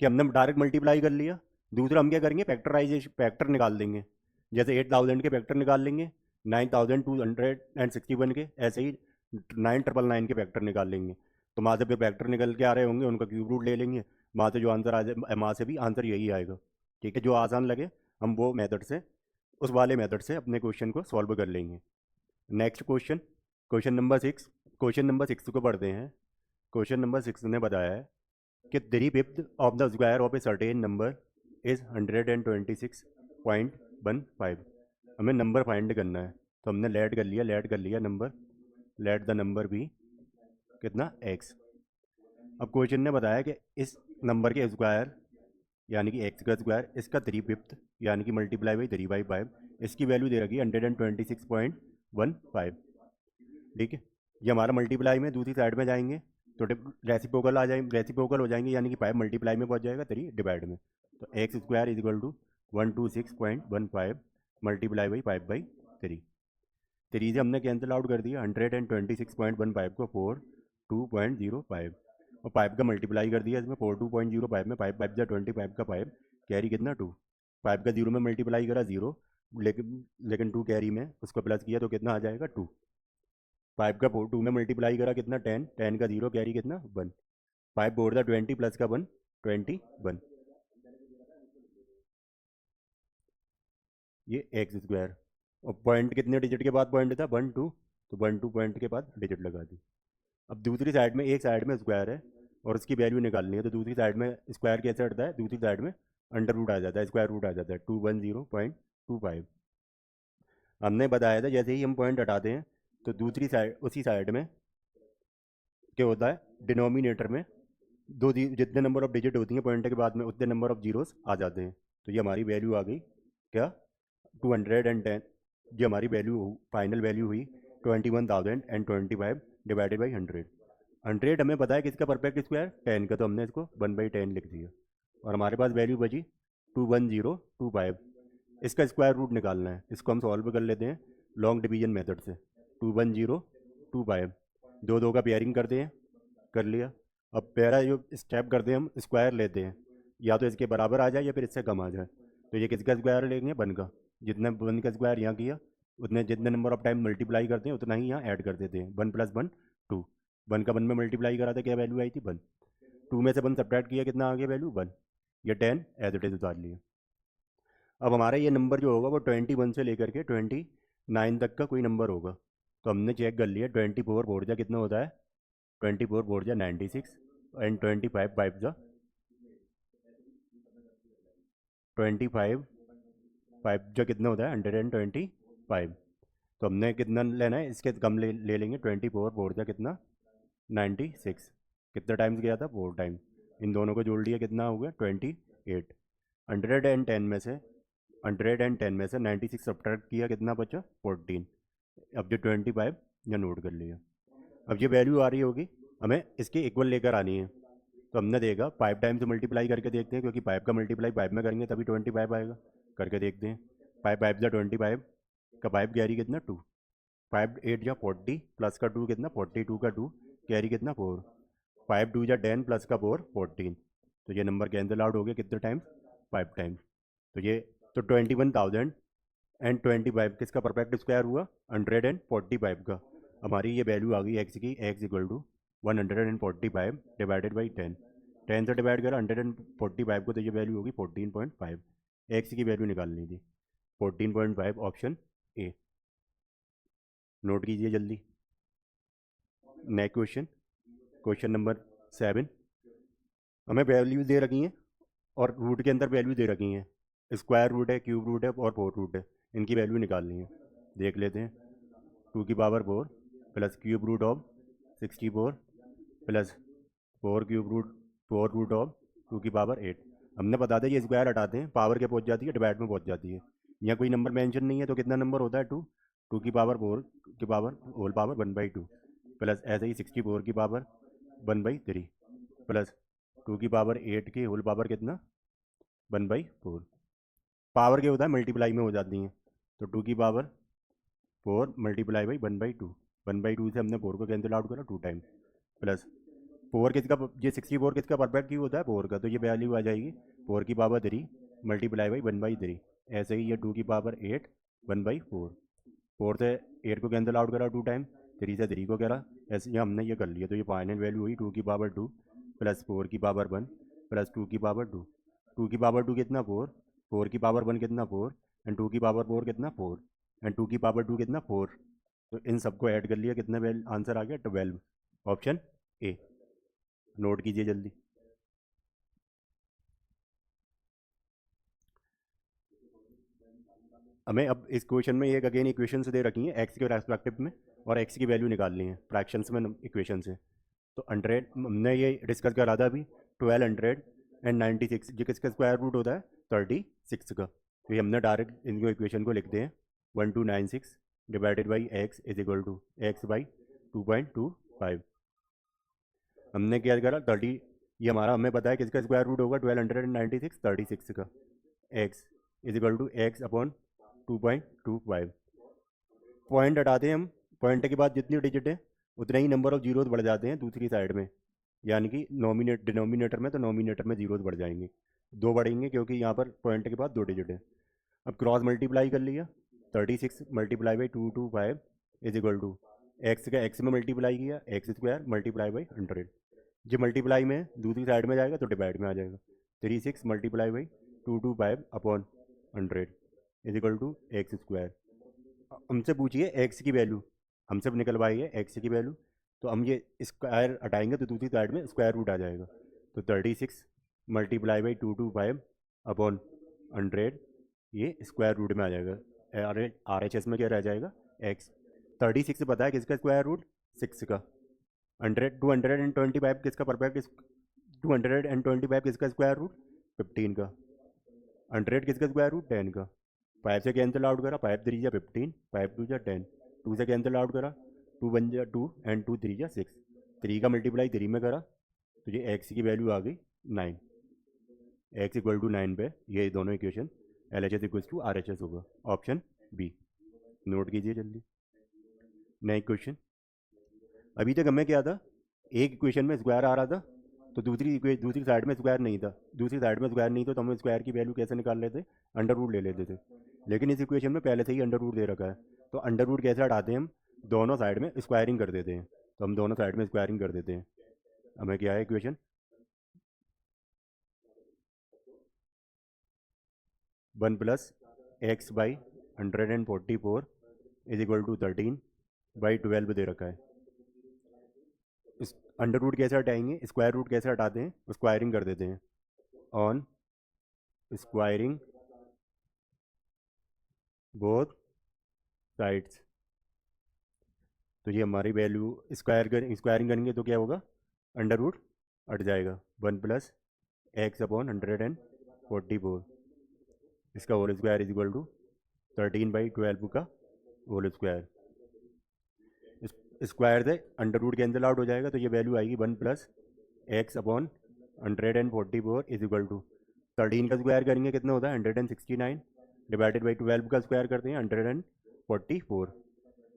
कि हमने डायरेक्ट मल्टीप्लाई कर लिया, दूसरा हम क्या करेंगे फैक्टराइजेशन, फैक्टर निकाल देंगे, जैसे 8000 के फैक्टर निकाल लेंगे 9261 के, ऐसे ही 9999 के फैक्टर निकाल लेंगे। तो वहाँ से फिर फैक्टर निकल के आ रहे होंगे उनका क्यूब रूट ले लेंगे, वहाँ से जो आंसर आ जाए वहाँ से भी आंसर यही आएगा। ठीक है, जो आसान लगे हम वो मेथड से, उस वाले मेथड से अपने क्वेश्चन को सॉल्व कर लेंगे। Next question, question number 6। Question number 6 को पढ़ते हैं। क्वेश्चन नंबर 6 ने बताया है कि 3/5 of the square of a certain number is 126.15। हमें नंबर फाइंड करना है, तो हमने लेट कर लिया number, let the number B कितना x। अब क्वेश्चन ने बताया कि इस नंबर के स्क्वायर यानी कि x का स्क्वायर, इसका 3/5 यानी कि मल्टीप्लाई बाई 3/5, इसकी वैल्यू दे रखी है 126.15। ठीक है, ये हमारा मल्टीप्लाई में दूसरी साइड में जाएंगे तो रेसिप्रोकल रेसिप्रोकल हो जाएंगे, यानी कि 5 मल्टीप्लाई में पहुंच जाएगा 3 डिवाइड में। तो X square is equal to 126.15 multiply by 5/3। 3 से हमने कैंसिल आउट कर दिया 126.15 को 4, 2.05 और पाइप का मल्टीप्लाई कर दिया इसमें 42.05 में, पाइप पाइप जा 20 पाइप का पाइप कैरी कितना 2, पाइप का 0 में मल्टीप्लाई करा 0, लेकिन 2 कैरी में उसको प्लस किया तो कितना आ जाएगा 2, पाइप का 2 में मल्टीप्लाई करा कितना 10, 10 का 0 कैरी कितना 1, पाइप बोर्ड था 20 प्लस का 1 21, ये एक्स स्क्वायर। और पॉइंट कितने डिजिट के बाद पॉइंट था 1 2, तो 1 2 पॉइंट के बाद डिजिट लगा दी। अब दूसरी साइड में, एक साइड में स्क्वायर है और उसकी वैल्यू निकालनी है, तो दूसरी साइड में स्क्वायर कैसे हटता है, दूसरी साइड में अंडर रूट आ जाता है, स्क्वायर रूट आ जाता है 210.25। हमने बताया था जैसे ही हम पॉइंट हटाते हैं तो दूसरी साइड, उसी साइड में क्या होता है, डिनोमिनेटर में जितने नंबर ऑफ डिजिट होती हैं पॉइंट के बाद में उतने नंबर ऑफ जीरोस आ जाते हैं। तो ये हमारी वैल्यू आ गई क्या 210, जो हमारी वैल्यू फाइनल वैल्यू हुई 21,025 डिवाइडेड बाई 100। 100 हमें पता है किसका परफेक्ट स्क्वायर 10 का, तो हमने इसको 1/10 लिख दिया और हमारे पास वैल्यू बची 21025। इसका स्क्वायर रूट निकालना है, इसको हम सॉल्व कर लेते हैं लॉन्ग डिवीजन मेथड से। 21025 दो दो का पेयरिंग करते हैं, कर लिया। अब पहला जो स्टेप करते हैं हम स्क्वायर लेते हैं, या तो इसके बराबर आ जाए या फिर इससे कम आ जाए। तो ये किसका स्क्वायर लेंगे 1 का, जितना 1 का स्क्वायर यहाँ किया उतने जितने नंबर ऑफ टाइम मल्टीप्लाई करते हैं उतना ही यहाँ ऐड कर देते हैं। 1 + 1 2, 1 का 1 में मल्टीप्लाई करा था क्या वैल्यू आई थी 1, 2 में से 1 सब्ट्रैक्ट किया कितना आ गया वैल्यू 1, ये 10 एज इट इज उतार लिया। अब हमारा ये नंबर जो होगा वो 21 से लेकर के 29 तक का कोई नंबर होगा। तो हमने चेक कर लिया 24 बोर्ड जा कितना होता है, 24 बोर्ड जा 96 एंड 25 5 जा 25 5 जो कितना होता है 125। तो हमने कितना लेना है, इसके कम ले लेंगे 24 बोर्ड जा कितना 96, कितना टाइम्स गया था 4 टाइम, इन दोनों को जोड़ लिया कितना हो गया 28। 110 में से 96 सब्ट्रैक्ट किया कितना बचा 14। अब जो 25 या नोट कर लिया। अब ये वैल्यू आ रही होगी, हमें इसके इक्वल लेकर आनी है। तो हमने देखा 5 टाइम से मल्टीप्लाई करके देखते हैं, क्योंकि 5 का मल्टीप्लाई 5 में करेंगे तभी 25 आएगा, करके देखते हैं। 5 5 जा 25 का 5 कैरी कितना 2, 5 8 जा 40 प्लस का 2 कितना 42 का 2 कैरी कितना 4, 5 2 जा 10 प्लस का 4 14। तो ये नंबर कैंसिल आउट हो गया कितने टाइम्स 5 टाइम्स। तो ये तो 21,025 किसका परफेक्ट स्क्वायर हुआ 145 का। हमारी ये वैल्यू आ गई एक्स की, X equal to 145 divided by 10, 10 से डिवाइड करा 145 को, तो ये वैल्यू होगी 14.5। एक्स की वैल्यू निकालनी थी 14.5, ऑप्शन ए। नोट कीजिए जल्दी। Next question, question number 7। हमें वैल्यू दे रखी हैं और रूट के अंदर वैल्यू दे रखी हैं, स्क्वायर रूट है, क्यूब रूट है और 4 रूट है, इनकी वैल्यू निकालनी है। देख लेते हैं 2 की power 4 plus cube root of 64 plus 4 cube root 4 root of 2 की पावर 8। हमने बता दें ये स्क्वायर हटाते हैं पावर के पहुंच जाती है, डिवाइड में पहुंच जाती है। यहाँ कोई नंबर मेंशन नहीं है तो कितना नंबर होता है 2, 2 की पावर 4 की पावर होल पावर 1/2 प्लस ऐसे ही 64 की पावर 1/3 प्लस 2 की पावर 8 की होल पावर कितना 1/4। पावर के होता है मल्टीप्लाई में हो जाती हैं, तो 2 की पावर 4 मल्टीप्लाई बाई 1/2, 1/2 से हमने 4 को कैंसिल आउट करा 2 टाइम प्लस 4 किसका, ये 64 किसका परफेक्ट क्यों होता है 4 का, तो ये वैल्यू आ जाएगी 4 की पावर 3 मल्टीप्लाई बाई 1/3। ऐसे ही ये 2 की पावर 8 1/4, 4 से 8 को कैंसिल आउट करा 2 टाइम, 3 से 3 को करा, ऐसे ही हमने ये कर लिया। तो ये फाइनल वैल्यू हुई 2 की पावर 2 प्लस 4 की पावर 1 प्लस 2 की पावर 2। 2 की पावर 2 कितना 4, 4 की पावर 1 कितना 4 एंड 2 की पावर 4 कितना 4 एंड 2 की पावर 2 कितना 4। तो इन सबको ऐड कर लिया, कितना आंसर आ गया 12, ऑप्शन ए। नोट कीजिए जल्दी। हमें अब इस क्वेश्चन में एक अगेन इक्वेशन से दे रखी है एक्स के रेस्पेक्टिव में और एक्स की वैल्यू निकालनी है फ्रैक्शंस में इक्वेशन से। तो 100 हमने ये डिस्कस करा था अभी 1296, जो किसका स्क्वायर रूट होता है 36 का। तो ये हमने डायरेक्ट इनको इक्वेशन को लिखते हैं 1296 divided by X is equal to X by 2.25। हमने क्या करा 30, ये हमारा हमें पता है किसका स्क्वायर रूट होगा 1296 36 का, X is equal to X upon 2.25। Point हटाते हैं हम, पॉइंट के बाद जितनी डिजिट है उतने ही नंबर ऑफ जीरोज बढ़ जाते हैं दूसरी साइड में, यानी कि डिनोमिनेटर में, तो नोमिनेटर में जीरोज बढ़ जाएंगे, दो बढ़ेंगे क्योंकि यहाँ पर पॉइंट के बाद दो डिजिट है। अब क्रॉस मल्टीप्लाई कर लिया, 36 multiply by 225 is equal to X का एक्स में मल्टीप्लाई किया, एक्स स्क्वायर मल्टीप्लाई बाई 100। जो मल्टीप्लाई में है दूसरी साइड में जाएगा तो डिवाइड में आ जाएगा, 36 multiply by 225 upon 100 is equal to X square. हमसे पूछिए एक्स की वैल्यू, हमसे निकलवाई है एक्स की वैल्यू, तो हम ये स्क्वायर हटाएंगे तो दूसरी साइड में स्क्वायर रूट आ जाएगा, तो 36 मल्टीप्लाई बाई 225 अपॉन 100 ये स्क्वायर रूट में आ जाएगा। आर एच एस में क्या रह जाएगा, एक्स। 36 पता है किसका स्क्वायर रूट, 6 का। 225 किसका परफेक्ट, 225 किसका स्क्वायर रूट, 15 का। 100 किसका स्क्वायर रूट, 10 का। 5 से कैंसिल आउट करा, 5 3 जा 15, 5 2 जा 10, 2 से कैंसिल आउट करा, 2 1 जा 2 एंड 2 3 जा 6, 3 का मल्टीप्लाई 3 में करा तो ये एक्स की वैल्यू आ गई 9। एक्स इक्वल टू 9 पे ये दोनों equation L H S equal to R H S होगा, ऑप्शन बी। नोट कीजिए जल्दी। नेक्स्ट क्वेश्चन, अभी तक हमें क्या था, एक इक्वेशन में स्क्वायर आ रहा था तो दूसरी साइड में स्क्वायर नहीं था, दूसरी साइड में स्क्वायर नहीं था तो हम स्क्वायर की वैल्यू कैसे निकाल लेते, अंडर रूट ले लेते थे। लेकिन इस इक्वेशन में पहले से ही अंडर रूट दे रखा है, तो अंडर रूट कैसे हटाते हैं हम, दोनों साइड में स्क्वायरिंग कर देते हैं, तो हम दोनों साइड में स्क्वायरिंग कर देते हैं। हमें क्या है equation, 1 plus X by 144 is equal to 13 by 12 दे रखा है। इस अंडर रूट कैसे हटाएंगे, स्क्वायर रूट कैसे हटाते हैं, स्क्वायरिंग कर देते हैं, ऑन स्क्वायरिंग बोथ साइड्स। तो ये हमारी वैल्यू स्क्वायरिंग करेंगे तो क्या होगा, अंडर रूट हट जाएगा, 1 प्लस एक्स अपॉन 144 इसका whole square is equal to 13 by 12 का होल स्क्वायर। स्क्वायर से अंडर रूट कैंसिल आउट हो जाएगा तो ये वैल्यू आएगी 1 plus X upon 144 is equal to 13 का स्क्वायर करेंगे कितना होता है 169 डिवाइडेड बाई 12 का स्क्वायर करते हैं 144।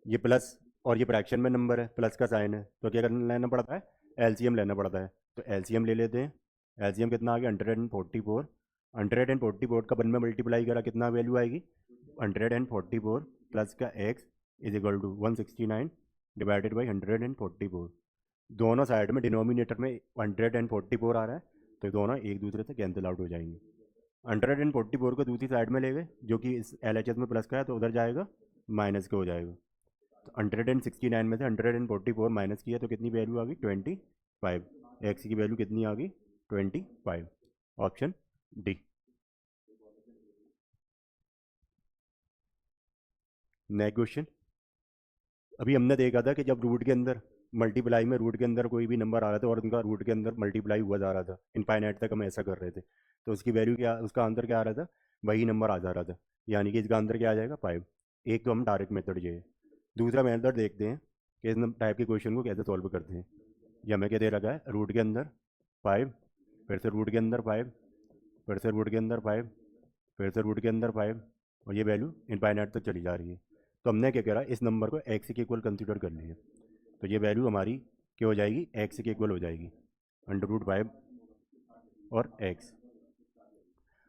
ये प्लस और ये फ्रैक्शन में नंबर है, प्लस का साइन है तो क्या करना लेना पड़ता है, एलसीएम लेना पड़ता है, तो एलसीएम ले लेते हैं। एलसीएम कितना आ गया 144, 144 का 1 में मल्टीप्लाई करा कितना वैल्यू आएगी 144 प्लस का X is equal to 169 divided by 144। दोनों साइड में डिनोमिनेटर में 144 आ रहा है तो दोनों एक दूसरे से कैंसिल आउट हो जाएंगे। 144 को दूसरी साइड में ले गए जो कि इस एल एच एस में प्लस का है तो उधर जाएगा माइनस के हो जाएगा, तो 169 में से 144 माइनस किया तो कितनी वैल्यू आ गई 25, एक्स की वैल्यू कितनी आ गई 25, ऑप्शन डी। नेक्स्ट क्वेश्चन, अभी हमने देखा था कि जब रूट के अंदर मल्टीप्लाई में रूट के अंदर कोई भी नंबर आ रहा था और उनका रूट के अंदर मल्टीप्लाई हुआ जा रहा था, इनफाइनाइट तक हम ऐसा कर रहे थे तो उसकी वैल्यू क्या, उसका आंसर क्या आ रहा था, वही नंबर आ जा रहा था, यानी कि इसका आंसर क्या आ जाएगा 5। एक तो हम डायरेक्ट मेथड ये है, दूसरा मेथड देखते हैं कि इस टाइप के क्वेश्चन को कैसे सॉल्व करते हैं। ये हमें क्या दे रखा है, रूट के अंदर 5, फिर से रूट के अंदर 5, फिर से रूट के अंदर 5, फिर से रूट के अंदर 5 और ये वैल्यू इनफाइनाइट तक चली जा रही है। तो हमने क्या करा, इस नंबर को एक्स के इक्वल कंसिडर कर लिया, तो ये वैल्यू हमारी क्या हो जाएगी, एक्स के इक्वल हो जाएगी, √5 और एक्स।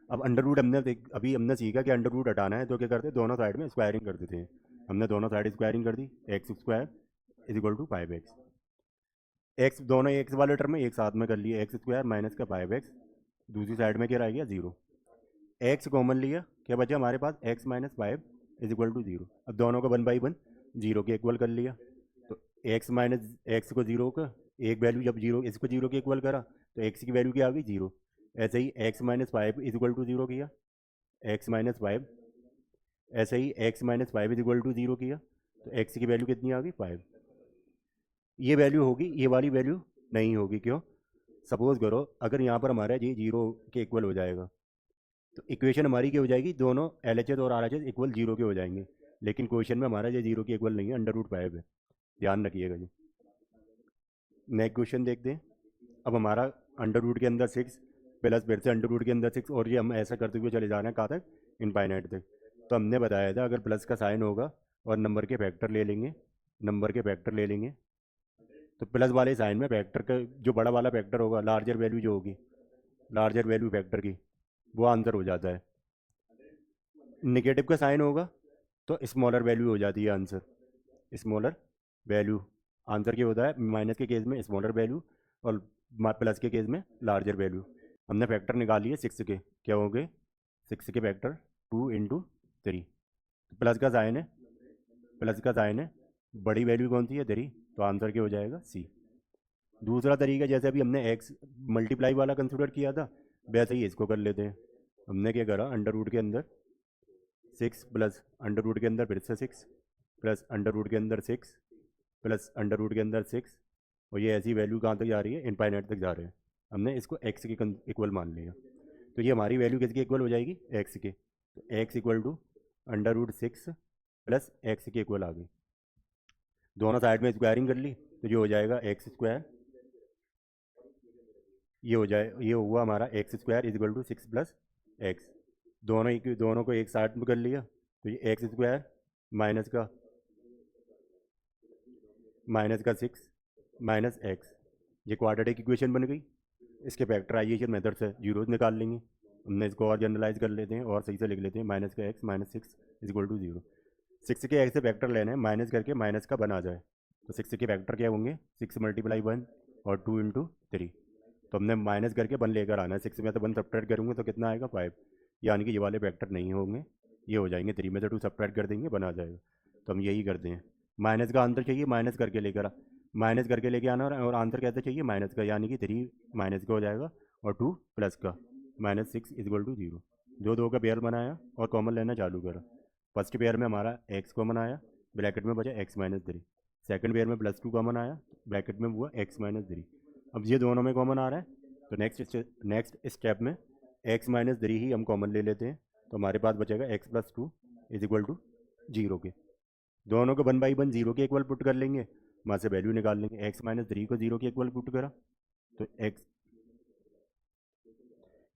अब अंडर रूट अभी हमने सीखा कि अंडर रूट हटाना है तो क्या करते हैं, दोनों साइड में स्क्वायरिंग कर देते हैं। हमने दोनों साइड स्क्वायरिंग कर दी, x square is equal to 5x। X दोनों एक्स वाले टर्म में एक साथ में कर लिए, एक्स स्क्वायर माइनस का 5x, दूसरी साइड में क्या रह गया 0, एक्स कॉमन लिया, क्या बचा हमारे पास x minus 5 is equal to 0। अब दोनों का 1/1 0 के इक्वल कर लिया, तो x माइनस एक्स को 0 का एक वैल्यू जब 0 इसको 0 के इक्वल करा तो x की वैल्यू क्या आ गई 0। ऐसे ही x minus 5 is equal to 0 किया, x माइनस 5, ऐसे ही x minus 5 is equal to 0 किया तो x की वैल्यू कितनी आ गई 5। ये वैल्यू होगी, ये वाली वैल्यू नहीं होगी, क्यों, सपोज करो अगर यहाँ पर हमारा ये 0 के इक्वल हो जाएगा तो इक्वेशन हमारी क्या हो जाएगी, दोनों एल एच एस और आर एच एस इक्वल 0 के हो जाएंगे, लेकिन क्वेश्चन में हमारा ये 0 के इक्वल नहीं है, √5 है, ध्यान रखिएगा जी। नेक्स्ट क्वेश्चन देखते हैं। अब हमारा अंडर रूट के अंदर 6 प्लस फिर से अंडर रूट के अंदर 6 और ये हम ऐसा करते हुए चले जा रहे हैं कहाँ तक, इनफाइनाइट तक। तो हमने बताया था अगर प्लस का साइन होगा और नंबर के फैक्टर ले लेंगे, नंबर के फैक्टर ले लेंगे तो प्लस वाले साइन में फैक्टर का जो बड़ा वाला फैक्टर होगा, लार्जर वैल्यू जो होगी, लार्जर वैल्यू फैक्टर की, वो आंसर हो जाता है। निगेटिव का साइन होगा तो स्मॉलर वैल्यू हो जाती है आंसर, स्मॉलर वैल्यू। आंसर क्या होता है, माइनस के केस में स्मॉलर वैल्यू और प्लस के केस में लार्जर वैल्यू। हमने फैक्टर निकाली है 6 के, क्या हो गए 6 के फैक्टर 2 × 3। प्लस का साइन है, प्लस का साइन है, बड़ी वैल्यू कौन सी है 3, तो आंसर क्या हो जाएगा सी। दूसरा तरीका जैसे अभी हमने एक्स मल्टीप्लाई वाला कंसिडर किया था, वैसे ही इसको कर लेते हैं। हमने क्या करा, अंडर रूट के अंदर 6 प्लस अंडर रूट के अंदर फिर से 6 प्लस अंडर रूट के अंदर 6 प्लस अंडर रूट के अंदर 6, और ये ऐसी वैल्यू कहाँ तक जा रही है, इनफाइनाइट तक जा रहे हैं। हमने इसको एक्स के इक्वल मान लिया, तो ये हमारी वैल्यू किसके इक्वल हो जाएगी, एक्स के। तो x equal to under root 6 plus x के इक्वल आ गई। दोनों साइड में स्क्वायरिंग कर ली तो ये हो जाएगा एक्स स्क्वायर, ये हो जाए, ये हुआ हमारा x square is equal to 6 plus x. दोनों को एक साइड में कर लिया तो ये एक्स स्क्वायर माइनस का 6 माइनस एक्स, ये क्वाड्रेटिक इक्वेशन बन गई। इसके फैक्टराइजेशन मेथड से जीरोज निकाल लेंगे। हमने इसको और जनरलाइज कर लेते हैं और सही से लिख लेते हैं, माइनस का x minus 6 is equal to 0। 6 के एक्स से फैक्टर लेना है, माइनस करके माइनस का बन आ जाए, तो 6 के फैक्टर क्या होंगे, 6 मल्टीप्लाई 1 और 2 × 3। तो हमने माइनस करके 1 लेकर आना है, 6 में से 1 सब्ट्रैक्ट करूँगे तो कितना आएगा 5, यानी कि ये वाले फैक्टर नहीं होंगे, ये हो जाएंगे 3 में से 2 सब्ट्रैक्ट कर देंगे, बन आ जाएगा। तो हम यही करते हैं, माइनस का आंसर चाहिए माइनस करके लेकर माइनस करके लेके आना, और आंसर कैसे चाहिए माइनस का, यानी कि 3 माइनस का हो जाएगा और 2 प्लस का, -6 इज इक्वल टू 0। दो का पेयर बनाया और कॉमन लेना चालू करा। फर्स्ट पेयर में हमारा एक्स कॉमन आया, ब्रैकेट में बचा x-3। सेकंड पेयर में +2 कॉमन आया, ब्रैकेट में हुआ x-3। अब ये दोनों में कॉमन आ रहा है, तो नेक्स्ट स्टेप में x-3 ही हम कॉमन ले लेते हैं, तो हमारे पास बचेगा x + 2 इज इक्वल टू 0 के। दोनों को 1/1 0 के इक्वल पुट कर लेंगे, वहाँ से वैल्यू निकाल लेंगे। x-3 को 0 के इक्वल पुट करा तो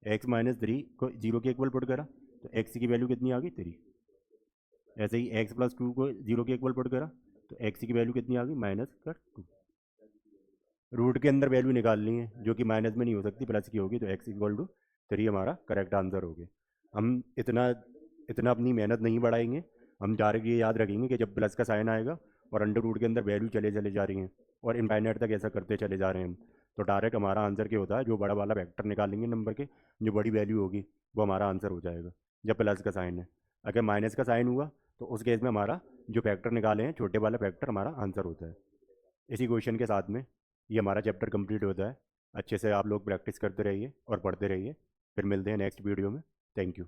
x-3 को 0 के इक्वल पुट करा तो x की वैल्यू कितनी आ गई 3। ऐसे ही x + 2 को 0 के इक्वल पुट करा तो x की वैल्यू कितनी आ गई -2। रूट के अंदर वैल्यू निकालनी है जो कि माइनस में नहीं हो सकती, प्लस की होगी, तो x इक्वल टू 3 हमारा करेक्ट आंसर हो गया। हम इतना इतना अपनी मेहनत नहीं बढ़ाएंगे, हम डायरेक्ट ये याद रखेंगे कि जब प्लस का साइन आएगा और अंडर रूट के अंदर वैल्यू चले जा रही हैं और इनफाइनाइट तक ऐसा करते चले जा रहे हैं हम, तो डायरेक्ट हमारा आंसर क्या होता है, जो बड़ा वाला वेक्टर निकालेंगे नंबर के, जो बड़ी वैल्यू होगी वो हमारा आंसर हो जाएगा जब प्लस का साइन है। अगर माइनस का साइन हुआ तो उस केस में हमारा जो फैक्टर निकाले हैं छोटे वाला फैक्टर हमारा आंसर होता है। इसी क्वेश्चन के साथ में ये हमारा चैप्टर कंप्लीट होता है। अच्छे से आप लोग प्रैक्टिस करते रहिए और पढ़ते रहिए। फिर मिलते हैं नेक्स्ट वीडियो में। Thank you.